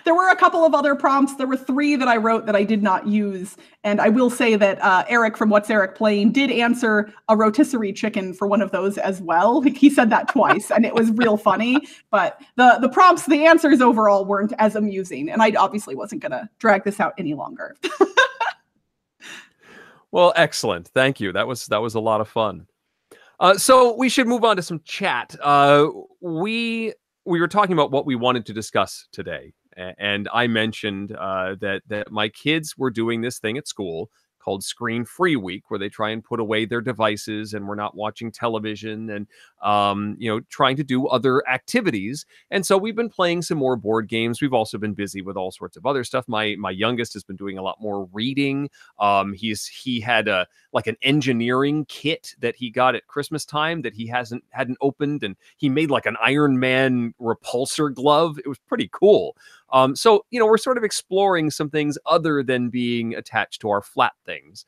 There were a couple of other prompts. There were 3 that I wrote that I did not use. And I will say that Eric from What's Eric Playing did answer a rotisserie chicken for one of those as well. He said that twice, and it was real funny. But the prompts, the answers overall weren't as amusing. And I obviously wasn't going to drag this out any longer. Well, excellent. Thank you. That was a lot of fun. So we should move on to some chat. We were talking about what we wanted to discuss today. And I mentioned that my kids were doing this thing at school called Screen Free Week, where they try and put away their devices and we're not watching television and, trying to do other activities. And so we've been playing some more board games. We've also been busy with all sorts of other stuff. My youngest has been doing a lot more reading. He had like an engineering kit that he got at Christmas time that he hadn't opened, and he made like an Iron Man repulsor glove. It was pretty cool. So we're sort of exploring some things other than being attached to our flat things,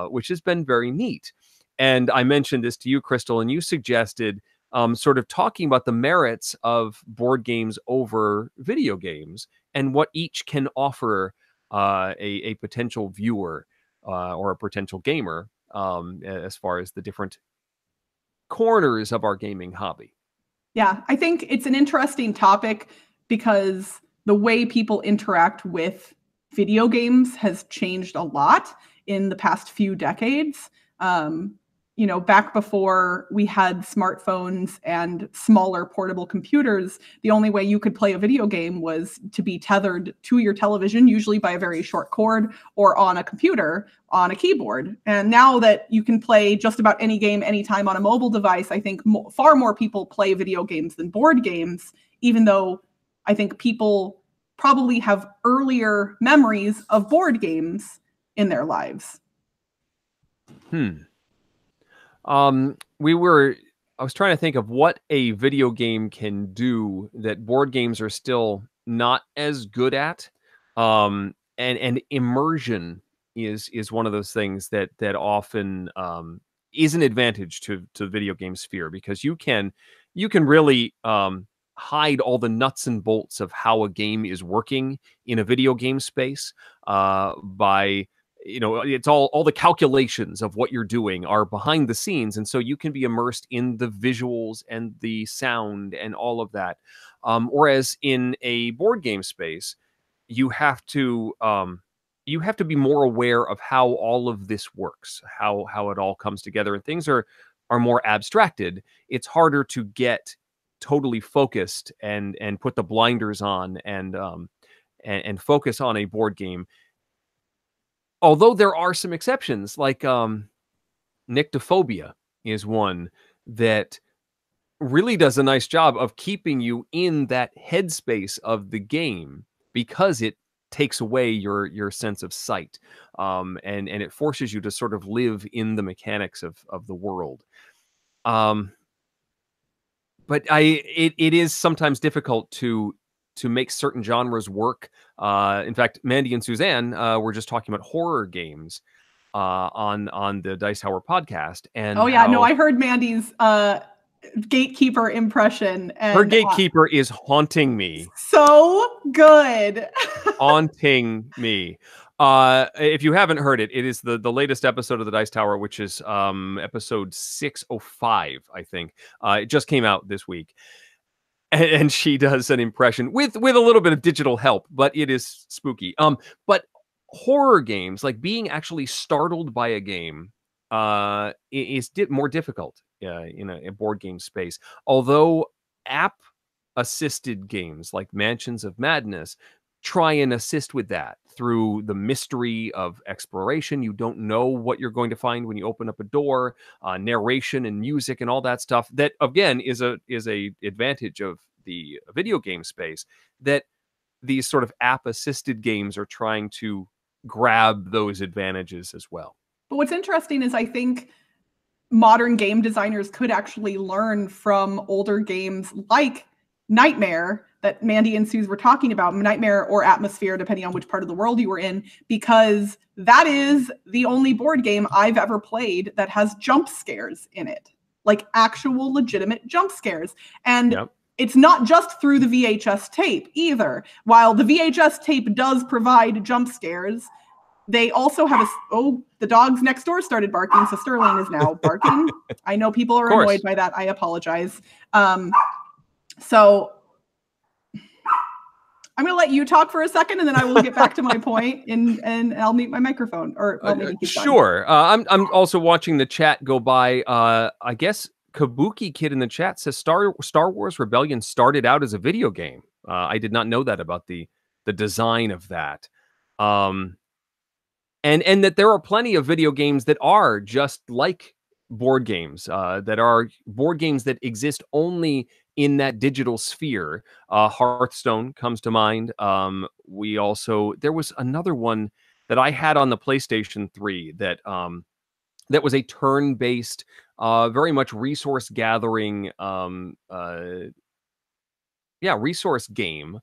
which has been very neat. And I mentioned this to you, Crystal, and you suggested sort of talking about the merits of board games over video games and what each can offer a potential viewer or a potential gamer as far as the different corners of our gaming hobby. Yeah, I think it's an interesting topic because the way people interact with video games has changed a lot in the past few decades. Back before we had smartphones and smaller portable computers, the only way you could play a video game was to be tethered to your television, usually by a very short cord, or on a computer on a keyboard. And now that you can play just about any game anytime on a mobile device, I think far more people play video games than board games, even though I think people probably have earlier memories of board games in their lives. I was trying to think of what a video game can do that board games are still not as good at. And immersion is one of those things that often is an advantage to the video game sphere, because you can really hide all the nuts and bolts of how a game is working in a video game space by it's all the calculations of what you're doing are behind the scenes. And so you can be immersed in the visuals and the sound and all of that. Whereas in a board game space, you have to be more aware of how all of this works, how it all comes together, and things are more abstracted. It's harder to get totally focused and put the blinders on and focus on a board game. Although there are some exceptions, like Nyctophobia is one that really does a nice job of keeping you in that headspace of the game, because it takes away your sense of sight, and it forces you to sort of live in the mechanics of the world. But it is sometimes difficult to make certain genres work. In fact, Mandy and Suzanne were just talking about horror games on the Dice Tower podcast. And I heard Mandy's gatekeeper impression. And her gatekeeper is haunting me. So good. Haunting me. If you haven't heard it, it is the latest episode of the Dice Tower, which is episode 605, I think. It just came out this week. And she does an impression with a little bit of digital help, but it is spooky. But horror games, like being actually startled by a game, is more difficult in a board game space. Although app-assisted games like Mansions of Madness try and assist with that through the mystery of exploration. You don't know what you're going to find when you open up a door, narration and music and all that stuff. That again is a advantage of the video game space, that these sort of app-assisted games are trying to grab those advantages as well. But what's interesting is I think modern game designers could actually learn from older games like Nightmare that Mandy and Suze were talking about, Nightmare or Atmosphere, depending on which part of the world you were in, because that is the only board game I've ever played that has jump scares in it, like actual legitimate jump scares. And it's not just through the VHS tape either. While the VHS tape does provide jump scares, they also have the dogs next door started barking, so Sterling is now barking. I know people are annoyed by that. I apologize. So I'm going to let you talk for a second, and then I will get back to my point, and I'll mute my microphone. Or maybe keep sure. I'm also watching the chat go by. I guess Kabuki Kid in the chat says Star Wars Rebellion started out as a video game. I did not know that about the design of that. and that there are plenty of video games that are just like board games, that are board games that exist only in that digital sphere. Hearthstone comes to mind. There was another one that I had on the PlayStation 3 that was a turn-based, very much resource gathering, resource game,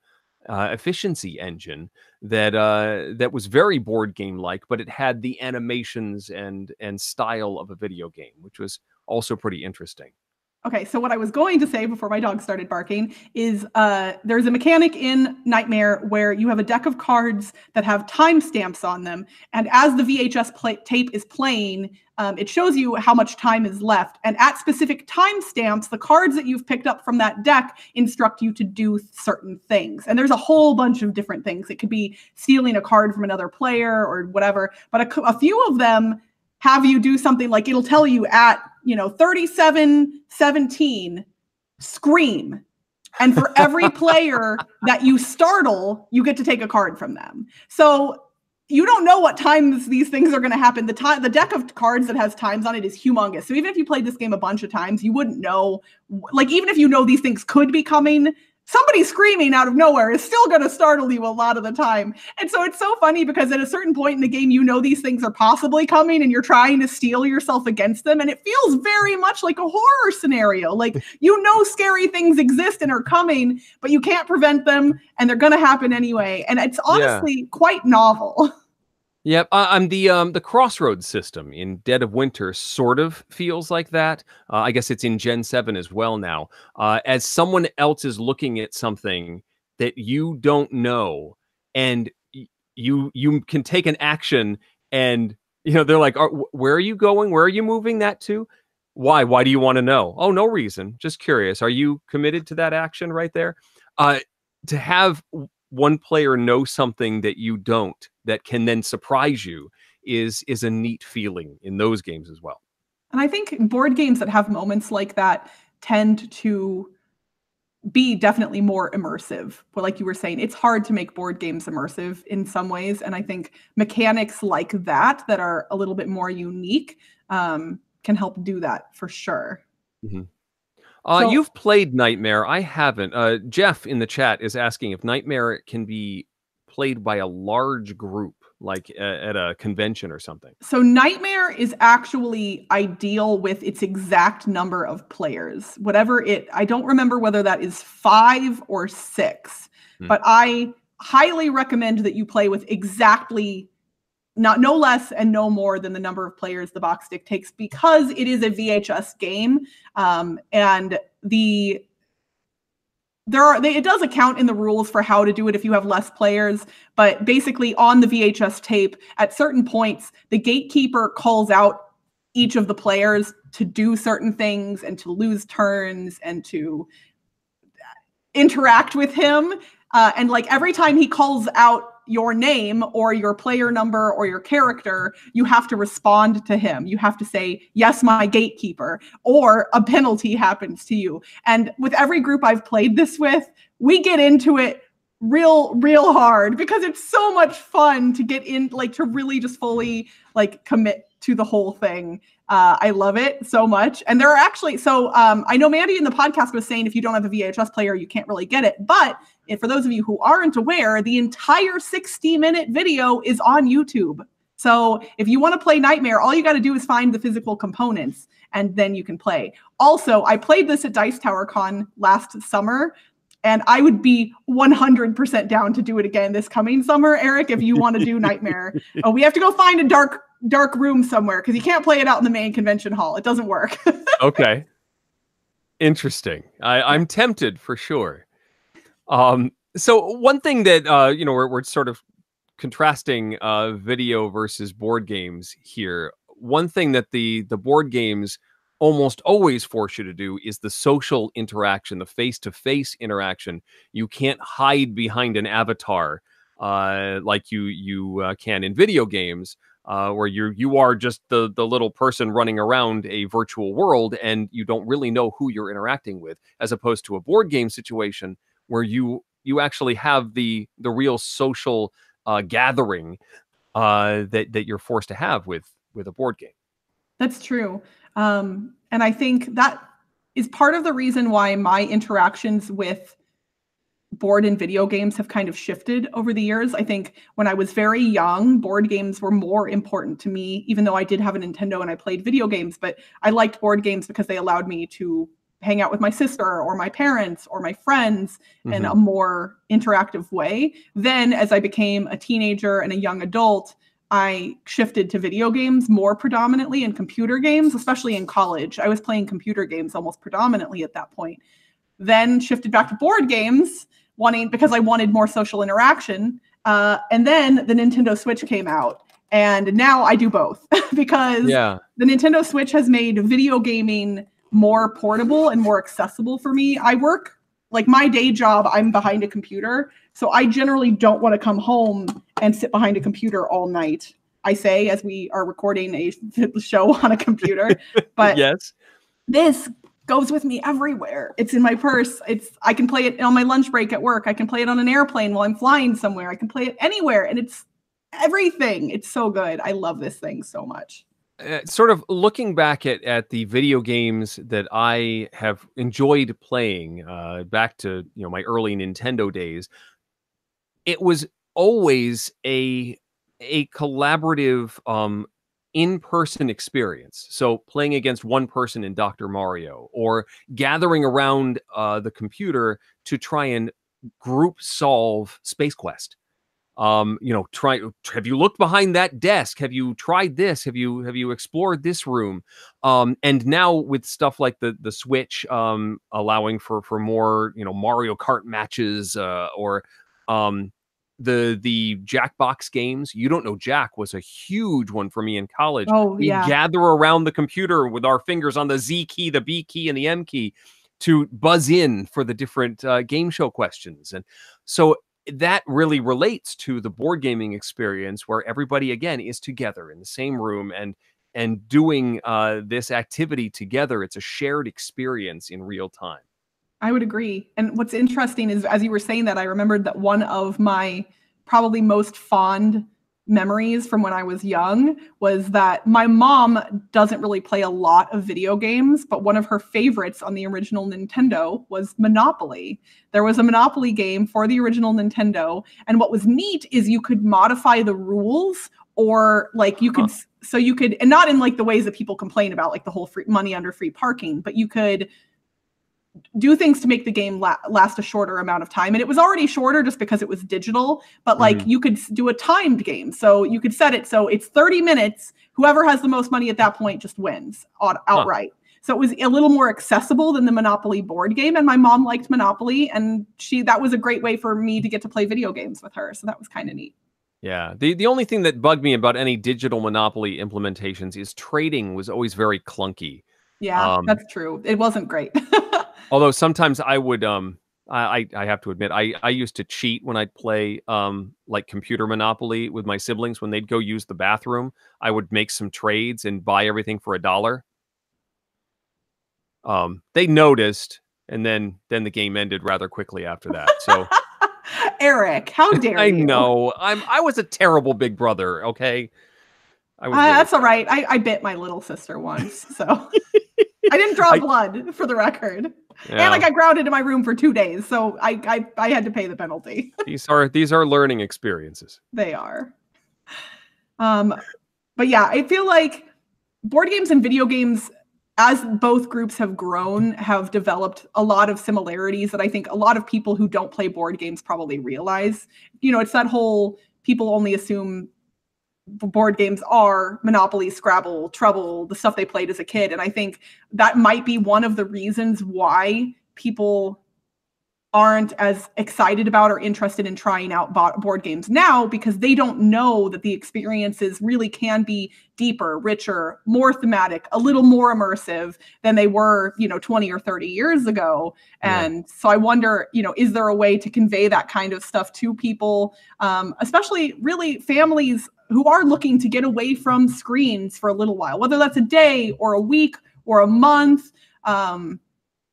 efficiency engine that was very board game like, but it had the animations and style of a video game, which was also pretty interesting. Okay, so what I was going to say before my dog started barking is there's a mechanic in Nightmare where you have a deck of cards that have timestamps on them. And as the VHS tape is playing, it shows you how much time is left. And at specific timestamps, the cards that you've picked up from that deck instruct you to do certain things. And there's a whole bunch of different things. It could be stealing a card from another player or whatever. But a few of them have you do something like it'll tell you at 37:17 scream, and for every player that you startle, you get to take a card from them. So you don't know what times these things are going to happen. The deck of cards that has times on it is humongous. So even if you played this game a bunch of times, you wouldn't know. Like, even if you know these things could be coming, somebody screaming out of nowhere is still going to startle you a lot of the time. And so it's so funny because at a certain point in the game, you know these things are possibly coming and you're trying to steel yourself against them. And it feels very much like a horror scenario. Like, scary things exist and are coming, but you can't prevent them and they're going to happen anyway. And it's honestly quite novel. Yep, the Crossroads system in Dead of Winter sort of feels like that. I guess it's in Gen 7 as well now. As someone else is looking at something that you don't know, and you can take an action, and they're like, "Where are you going? Where are you moving that to? Why? Why do you want to know? Oh, no reason. Just curious. Are you committed to that action right there?" To have one player know something that you don't, that can then surprise you, is a neat feeling in those games as well. And I think board games that have moments like that tend to be definitely more immersive. But like you were saying, it's hard to make board games immersive in some ways. And I think mechanics like that are a little bit more unique can help do that for sure. Mm-hmm. You've played Nightmare. I haven't. Jeff in the chat is asking if Nightmare can be played by a large group, like at a convention or something. So Nightmare is actually ideal with its exact number of players. I don't remember whether that is 5 or 6, but I highly recommend that you play with exactly no less and no more than the number of players the box stick takes, because it is a VHS game, and it does account in the rules for how to do it if you have less players. But basically, on the VHS tape, at certain points, the gatekeeper calls out each of the players to do certain things and to lose turns and to interact with him. And like every time he calls out your name or your player number or your character, you have to respond to him. You have to say, "Yes, my gatekeeper," or a penalty happens to you. And with every group I've played this with, we get into it real hard because it's so much fun to get in, like to really just fully like commit to the whole thing. I love it so much. And there are actually, I know Mandy in the podcast was saying if you don't have a VHS player, you can't really get it. But for those of you who aren't aware, the entire 60-minute video is on YouTube. So if you want to play Nightmare, all you got to do is find the physical components and then you can play. Also, I played this at Dice Tower Con last summer, and I would be 100% down to do it again this coming summer, Eric, if you want to do Nightmare. Oh, we have to go find a dark room somewhere because you can't play it out in the main convention hall. It doesn't work. Okay. Interesting. I'm tempted for sure. So one thing that, we're sort of contrasting video versus board games here. One thing that the board games almost always force you to do is the social interaction, the face-to-face interaction. You can't hide behind an avatar like you can in video games, where you are just the little person running around a virtual world and you don't really know who you're interacting with, as opposed to a board game situation where you actually have the real social gathering that you're forced to have with a board game. That's true. And I think that is part of the reason why my interactions with board and video games have kind of shifted over the years. I think when I was very young, board games were more important to me, even though I did have a Nintendo and I played video games, but I liked board games because they allowed me to hang out with my sister or my parents or my friends in a more interactive way. Then as I became a teenager and a young adult, I shifted to video games more predominantly, and computer games, especially in college. I was playing computer games almost predominantly at that point. Then shifted back to board games, because I wanted more social interaction. And then the Nintendo Switch came out. And now I do both because the Nintendo Switch has made video gaming more portable and more accessible for me. I work, like my day job, I'm behind a computer. So I generally don't want to come home and sit behind a computer all night. I say, as we are recording a show on a computer, but this goes with me everywhere. It's in my purse. I can play it on my lunch break at work. I can play it on an airplane while I'm flying somewhere. I can play it anywhere, and it's everything. It's so good. I love this thing so much. Sort of looking back at the video games that I have enjoyed playing, back to my early Nintendo days, it was always a collaborative in-person experience. So playing against one person in Dr. Mario, or gathering around the computer to try and group solve Space Quest. Have you looked behind that desk? Have you tried this? Have you explored this room? And now with stuff like the Switch, allowing for more Mario Kart matches, or the Jackbox games. You Don't Know Jack was a huge one for me in college. We gather around the computer with our fingers on the Z key, the B key, and the M key to buzz in for the different game show questions. And so that really relates to the board gaming experience, where everybody again is together in the same room and doing this activity together. It's a shared experience in real time. I would agree. And what's interesting is, as you were saying that, I remembered that one of my probably most fond memories from when I was young was that my mom doesn't really play a lot of video games, but one of her favorites on the original Nintendo was Monopoly. There was a Monopoly game for the original Nintendo. And what was neat is you could modify the rules, or like you could, so you could, and not in like the ways that people complain about, like the whole free money under free parking, but you could do things to make the game last a shorter amount of time. And it was already shorter just because it was digital, but like you could do a timed game. So you could set it so it's 30 minutes. Whoever has the most money at that point just wins outright. So it was a little more accessible than the Monopoly board game. And my mom liked Monopoly, and that was a great way for me to get to play video games with her. So that was kind of neat. Yeah. The only thing that bugged me about any digital Monopoly implementations is trading was always very clunky. Yeah, that's true. It wasn't great. Although sometimes I would, I have to admit, I used to cheat when I'd play like computer Monopoly with my siblings. When they'd go use the bathroom, I would make some trades and buy everything for $1. They noticed, and then the game ended rather quickly after that. So, Eric, how dare you? I know. I was a terrible big brother. Okay, that's all right. I bit my little sister once, so. I didn't draw blood, for the record. Yeah. And I got grounded in my room for 2 days, so I had to pay the penalty. These are learning experiences. They are. But yeah, I feel like board games and video games, as both groups have grown, have developed a lot of similarities that I think a lot of people who don't play board games probably realize. It's that whole people only assume board games are Monopoly, Scrabble, Trouble, the stuff they played as a kid. And I think that might be one of the reasons why people aren't as excited about or interested in trying out board games now, because they don't know that the experiences really can be deeper, richer, more thematic, a little more immersive than they were, 20 or 30 years ago. And so I wonder, is there a way to convey that kind of stuff to people, especially really families who are looking to get away from screens for a little while, whether that's a day or a week or a month.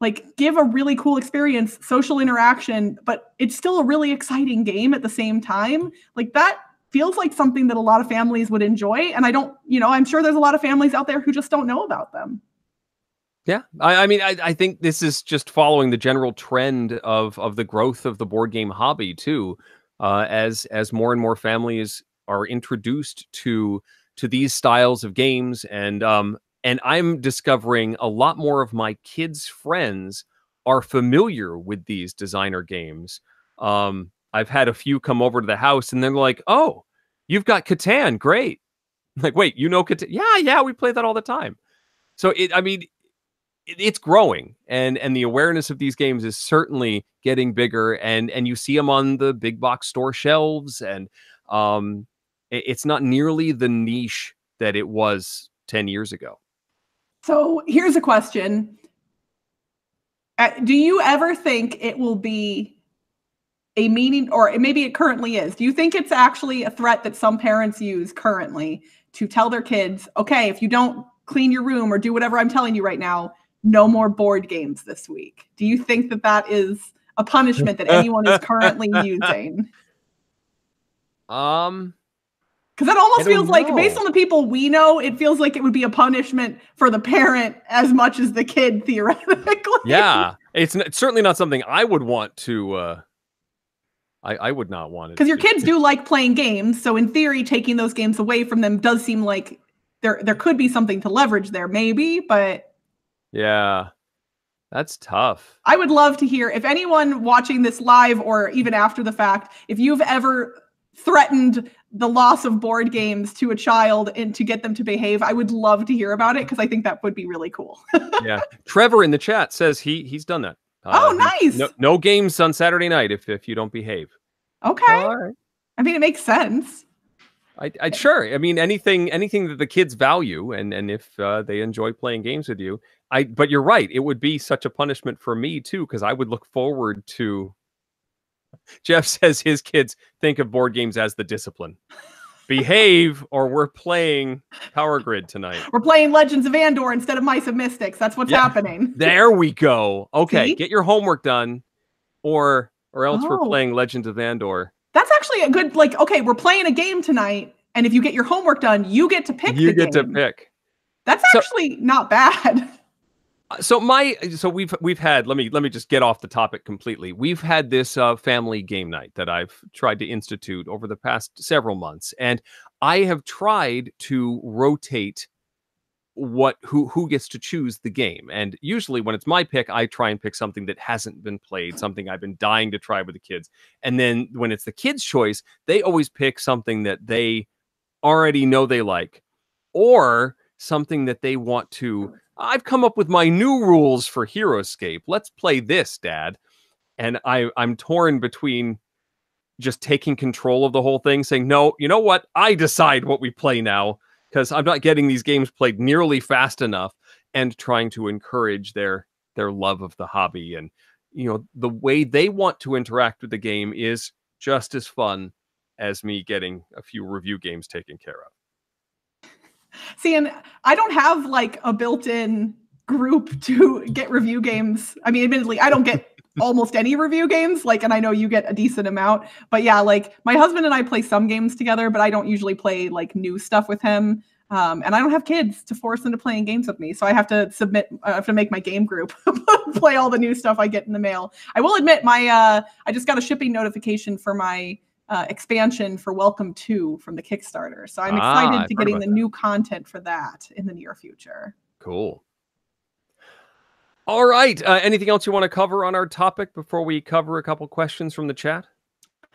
Like, give a really cool experience, social interaction, but it's still a really exciting game at the same time. Like, that feels like something that a lot of families would enjoy. And I don't, I'm sure there's a lot of families out there who just don't know about them. Yeah, I mean, I think this is just following the general trend of the growth of the board game hobby too, as more and more families are introduced to these styles of games, and I'm discovering a lot more of my kids' friends are familiar with these designer games. I've had a few come over to the house, and they're like, "Oh, you've got Catan, great!" Like, wait, you know Catan? Yeah, we play that all the time. So I mean, it's growing, and the awareness of these games is certainly getting bigger, and you see them on the big box store shelves, and it's not nearly the niche that it was 10 years ago. So here's a question. Do you ever think it will be a meaning, or maybe it currently is? Do you think it's actually a threat that some parents use currently to tell their kids, okay, if you don't clean your room or do whatever I'm telling you right now, no more board games this week? Do you think that that is a punishment that anyone is currently using? Because that almost feels like, based on the people we know, it feels like it would be a punishment for the parent as much as the kid, theoretically. Yeah, it's certainly not something I would want to. I would not want it. Because your kids do like playing games, so in theory, taking those games away from them does seem like there could be something to leverage there, maybe, but. Yeah, that's tough. I would love to hear, if anyone watching this live or even after the fact, if you've ever threatened the loss of board games to a child and to get them to behave, I would love to hear about it, because I think that would be really cool. Yeah, Trevor in the chat says he's done that. Oh, nice. No games on Saturday night if you don't behave. Okay. All right. I mean, it makes sense. I sure. I mean, anything that the kids value, and if they enjoy playing games with you. But you're right. It would be such a punishment for me too, because I would look forward to. Jeff says his kids think of board games as the discipline. Behave, or we're playing Power Grid tonight. We're playing Legends of Andor instead of Mice and Mystics. That's what's happening. There we go. Okay, See? Get your homework done, or else we're playing Legends of Andor. That's actually a good, like, okay, we're playing a game tonight, and if you get your homework done, you get to pick the game. You get to pick. That's actually not bad. So we've had, let me just get off the topic completely. We've had this family game night that I've tried to institute over the past several months, and I have tried to rotate who gets to choose the game. And usually when it's my pick, I try and pick something that hasn't been played, something I've been dying to try with the kids. And then when it's the kids' choice, they always pick something that they already know they like, or something that they want to. I've come up with my new rules for Heroescape. Let's play this, Dad. And I'm torn between just taking control of the whole thing, saying, no, you know what? I decide what we play now, because I'm not getting these games played nearly fast enough, and trying to encourage their love of the hobby. And, the way they want to interact with the game is just as fun as me getting a few review games taken care of. See, and I don't have like a built-in group to get review games. I mean, admittedly, I don't get almost any review games, and I know you get a decent amount, but yeah, like my husband and I play some games together, but I don't usually play like new stuff with him. And I don't have kids to force into playing games with me. So I have to make my game group play all the new stuff I get in the mail. I will admit I just got a shipping notification for my expansion for Welcome 2 from the Kickstarter. So I'm excited to getting the new content for that in the near future. Cool. All right. Anything else you want to cover on our topic before we cover a couple questions from the chat?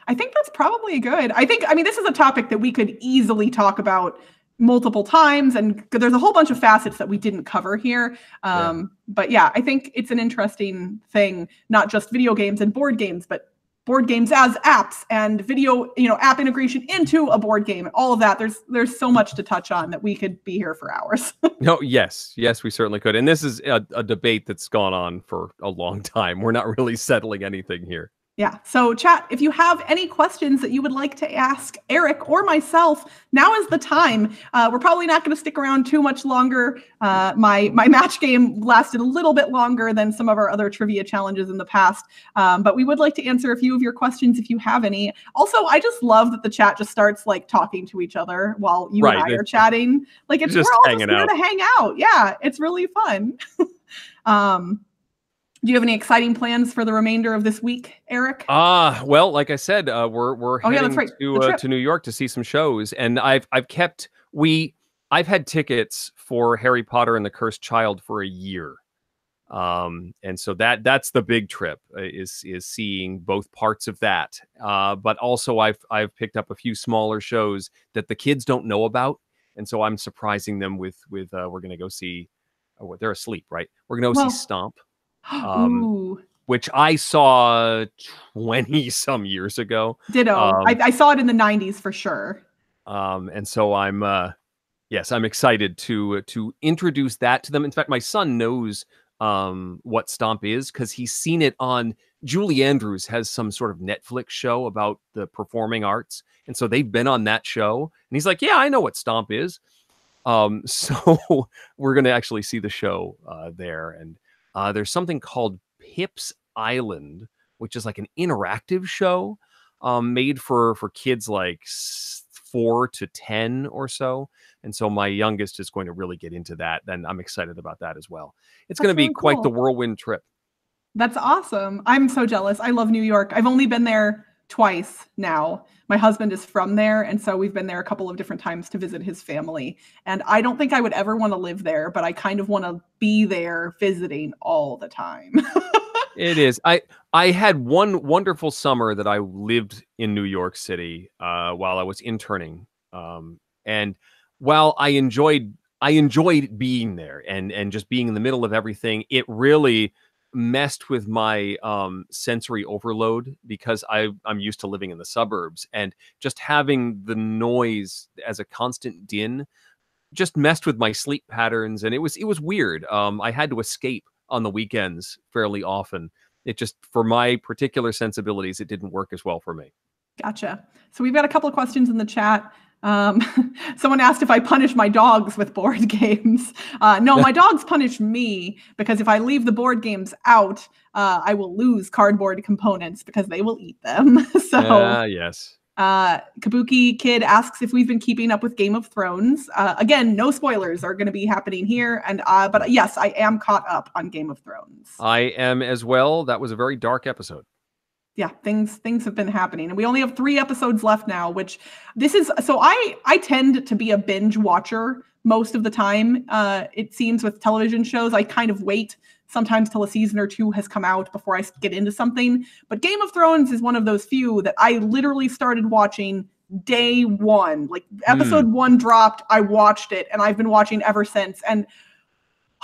I think that's probably good. I mean, this is a topic that we could easily talk about multiple times, and there's a whole bunch of facets that we didn't cover here. But yeah, I think it's an interesting thing, not just video games and board games, but board games as apps and video, app integration into a board game, all of that. There's so much to touch on that we could be here for hours. No, yes, we certainly could. And this is a debate that's gone on for a long time. We're not really settling anything here. Yeah. So, chat, if you have any questions that you would like to ask Eric or myself, now is the time. We're probably not going to stick around too much longer. My match game lasted a little bit longer than some of our other trivia challenges in the past, but we would like to answer a few of your questions if you have any. Also, I just love that the chat just starts like talking to each other while you and I are chatting. Like we're all just here to hang out. Yeah, it's really fun. Do you have any exciting plans for the remainder of this week, Eric? Well, like I said, we're heading to New York to see some shows, and I've had tickets for Harry Potter and the Cursed Child for a year. And so that's the big trip is seeing both parts of that. But also I've picked up a few smaller shows that the kids don't know about, and so I'm surprising them with we're going to go see. Oh, they're asleep, right? We're going to go see Stomp. Which I saw 20 some years ago. Ditto. I saw it in the 90s for sure. And so I'm excited to introduce that to them. In fact, my son knows what Stomp is because he's seen it on Julie Andrews has some sort of Netflix show about the performing arts. And so they've been on that show. And he's like, yeah, I know what Stomp is. So we're going to actually see the show there. And there's something called Pip's Island, which is like an interactive show made for kids like 4 to 10 or so. And so my youngest is going to really get into that. And I'm excited about that as well. It's going to be quite the whirlwind trip. That's awesome. I'm so jealous. I love New York. I've only been there twice now. My husband is from there, and so we've been there a couple of different times to visit his family. And I don't think I would ever want to live there, but I kind of want to be there visiting all the time. It is. I had one wonderful summer that I lived in New York City while I was interning. And while I enjoyed being there and just being in the middle of everything, it really messed with my sensory overload because I'm used to living in the suburbs, and just having the noise as a constant din just messed with my sleep patterns, and it was weird. I had to escape on the weekends fairly often. It just, for my particular sensibilities, it didn't work as well for me. Gotcha. So we've got a couple of questions in the chat. Someone asked if I punish my dogs with board games. No, my dogs punish me because if I leave the board games out, I will lose cardboard components because they will eat them. So yes. Kabuki Kid asks if we've been keeping up with Game of Thrones. Again, no spoilers are going to be happening here, and but yes, I am caught up on Game of Thrones. I am as well. That was a very dark episode. Yeah, things have been happening, and we only have 3 episodes left now, which this is, so I tend to be a binge watcher most of the time. It seems with television shows, I kind of wait sometimes till a season or 2 has come out before I get into something. But Game of Thrones is one of those few that I literally started watching day 1. Like episode 1 dropped, I watched it, and I've been watching ever since. And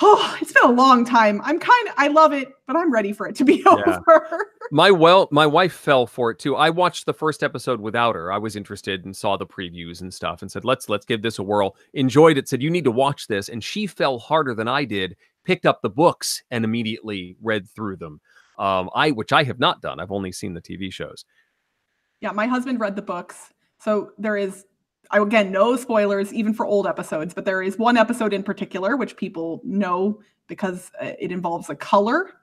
it's been a long time. I love it, but I'm ready for it to be over. My wife fell for it too. I watched the first episode without her. I was interested and saw the previews and stuff and said, let's give this a whirl. Enjoyed it, said, you need to watch this. And she fell harder than I did, picked up the books and immediately read through them. Which I have not done. I've only seen the TV shows. Yeah, my husband read the books. So there is, again, no spoilers, even for old episodes, but there is one episode in particular, which people know because it involves a color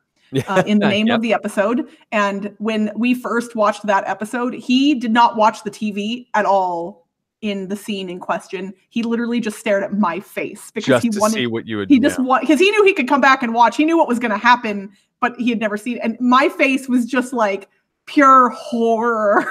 in the name of the episode. And when we first watched that episode, he did not watch the TV at all in the scene in question. He literally just stared at my face because he wanted to see what you would. Because he knew he could come back and watch. He knew what was going to happen, but he had never seen it. And my face was just like pure horror.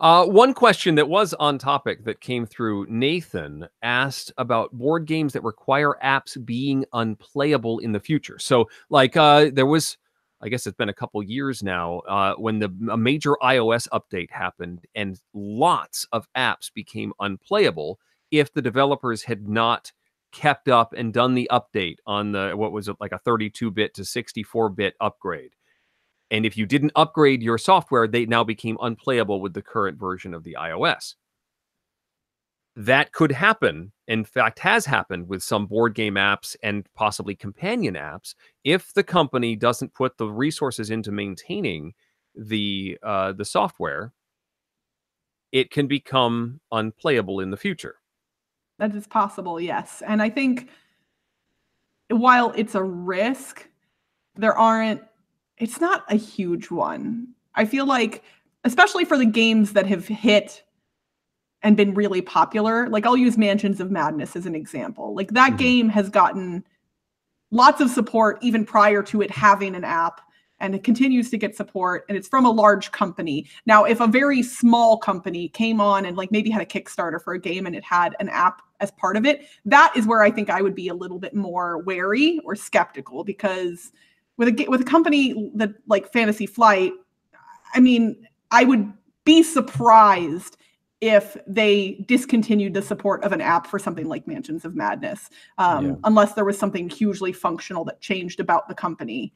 One question that was on topic that came through, Nathan asked about board games that require apps being unplayable in the future. So like there was, I guess it's been a couple years now, when a major iOS update happened and lots of apps became unplayable if the developers had not kept up and done the update on the, what was it, like a 32-bit to 64-bit upgrade. And if you didn't upgrade your software, they now became unplayable with the current version of the iOS. That could happen. In fact, has happened with some board game apps and possibly companion apps if the company doesn't put the resources into maintaining the software. It can become unplayable in the future. That is possible, yes. And I think while it's a risk, it's not a huge one. I feel like, especially for the games that have hit and been really popular, like I'll use Mansions of Madness as an example. Like that game has gotten lots of support even prior to it having an app, and it continues to get support, and it's from a large company. Now, if a very small company came on and like maybe had a Kickstarter for a game and it had an app as part of it, that is where I think I would be a little bit more wary or skeptical, because with a company that like Fantasy Flight, I mean, I would be surprised if they discontinued the support of an app for something like Mansions of Madness, unless there was something hugely functional that changed about the company.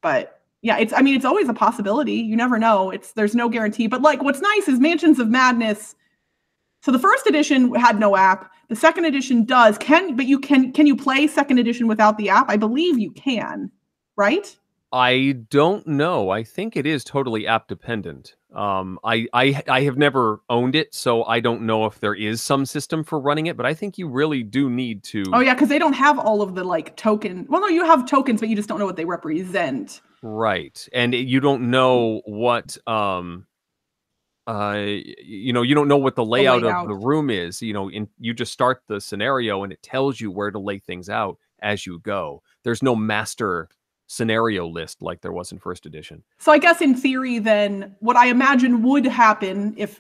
But yeah, it's always a possibility. You never know. There's no guarantee. But like, what's nice is Mansions of Madness. So the first edition had no app. The second edition does. Can you play second edition without the app? I believe you can, right? I don't know. I think it is totally app dependent. I have never owned it, so I don't know if there is some system for running it, but I think you really do need to. Oh yeah, because they don't have all of the like token. Well, no, you have tokens, but you just don't know what they represent. Right. And you don't know what you don't know what the layout of the room is. You just start the scenario and it tells you where to lay things out as you go. There's no master scenario list like there was in first edition. So I guess in theory, then what I imagine would happen if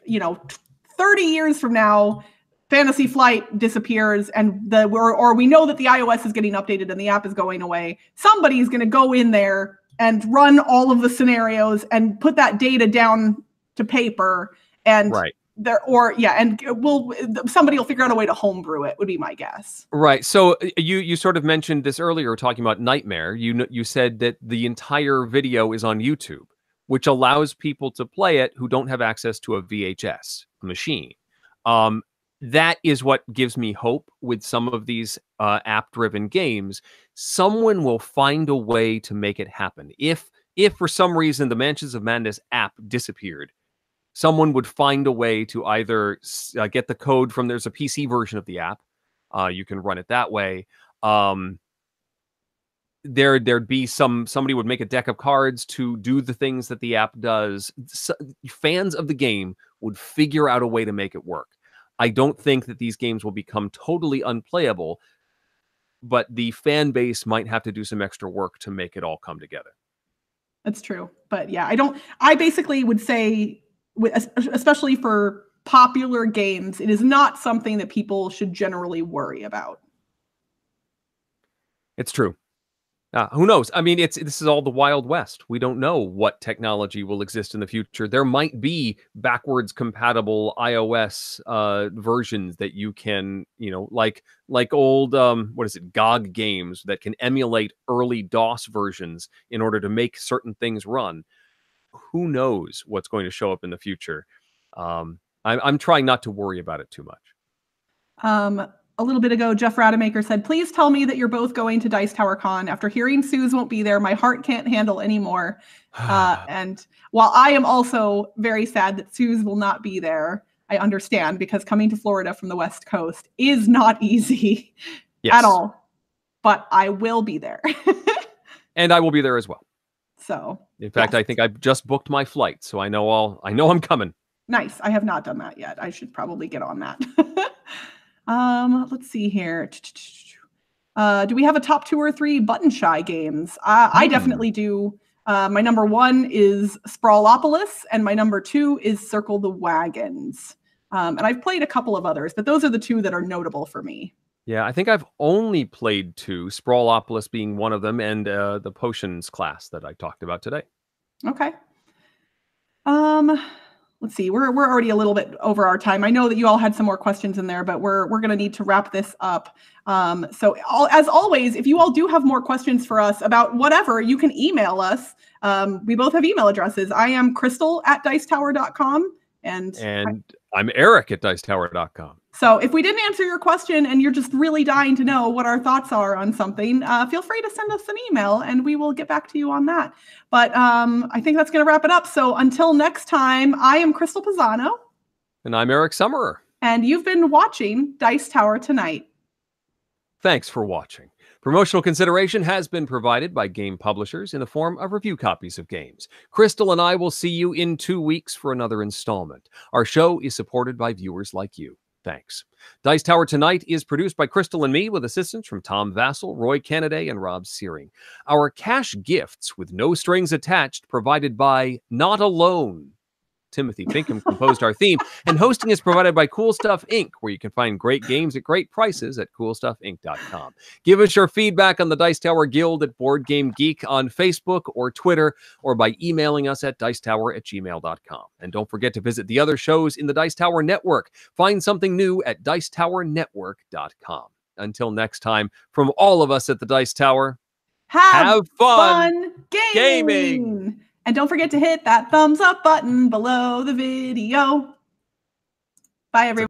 30 years from now, Fantasy Flight disappears and or we know that the iOS is getting updated and the app is going away, somebody's going to go in there and run all of the scenarios and put that data down to paper, and somebody will figure out a way to homebrew it, would be my guess. Right. So you sort of mentioned this earlier talking about Nightmare. You said that the entire video is on YouTube, which allows people to play it who don't have access to a VHS machine. That is what gives me hope with some of these app-driven games. Someone will find a way to make it happen. If for some reason the Mansions of Madness app disappeared, someone would find a way to either get the code from, there's a PC version of the app. You can run it that way. There'd be somebody would make a deck of cards to do the things that the app does. Fans of the game would figure out a way to make it work. I don't think that these games will become totally unplayable, but the fan base might have to do some extra work to make it all come together. That's true. But yeah, I basically would say, especially for popular games, it is not something that people should generally worry about. It's true. Who knows? I mean, this is all the Wild West. We don't know what technology will exist in the future. There might be backwards compatible iOS versions that you can, like old GOG games that can emulate early DOS versions in order to make certain things run. Who knows what's going to show up in the future? I'm trying not to worry about it too much. A little bit ago, Jeff Rademacher said, "Please tell me that you're both going to Dice Tower Con. After hearing Suze won't be there, my heart can't handle anymore." And while I am also very sad that Suze will not be there, I understand, because coming to Florida from the West Coast is not easy at all. But I will be there. And I will be there as well. So, in fact, I think I've just booked my flight, so I know I'm coming. Nice. I have not done that yet. I should probably get on that. Let's see here. Do we have a top 2 or 3 button shy games? I definitely do. My number 1 is Sprawlopolis, and my number 2 is Circle the Wagons. And I've played a couple of others, but those are the 2 that are notable for me. Yeah, I think I've only played 2, Sprawlopolis being one of them, and the Potions class that I talked about today. Okay. Let's see, we're already a little bit over our time. I know that you all had some more questions in there, but we're going to need to wrap this up. So as always, if you all do have more questions for us about whatever, you can email us. We both have email addresses. I am Crystal@dicetower.com, And I'm Eric at dicetower.com. So if we didn't answer your question and you're just really dying to know what our thoughts are on something, feel free to send us an email and we will get back to you on that. But I think that's going to wrap it up. So until next time, I am Crystal Pisano. And I'm Eric Summerer. And you've been watching Dice Tower Tonight. Thanks for watching. Promotional consideration has been provided by game publishers in the form of review copies of games. Crystal and I will see you in 2 weeks for another installment. Our show is supported by viewers like you. Thanks. Dice Tower Tonight is produced by Crystal and me with assistance from Tom Vassell, Roy Kennedy, and Rob Searing. Our cash gifts with no strings attached provided by Not Alone. Timothy Pinkham composed our theme, and hosting is provided by Cool Stuff Inc., where you can find great games at great prices at coolstuffinc.com. Give us your feedback on the Dice Tower Guild at Board Game Geek on Facebook or Twitter, or by emailing us at dicetower@gmail.com. And don't forget to visit the other shows in the Dice Tower Network. Find something new at dicetowernetwork.com. Until next time, from all of us at the Dice Tower, have fun gaming! And don't forget to hit that thumbs up button below the video. Bye, everyone.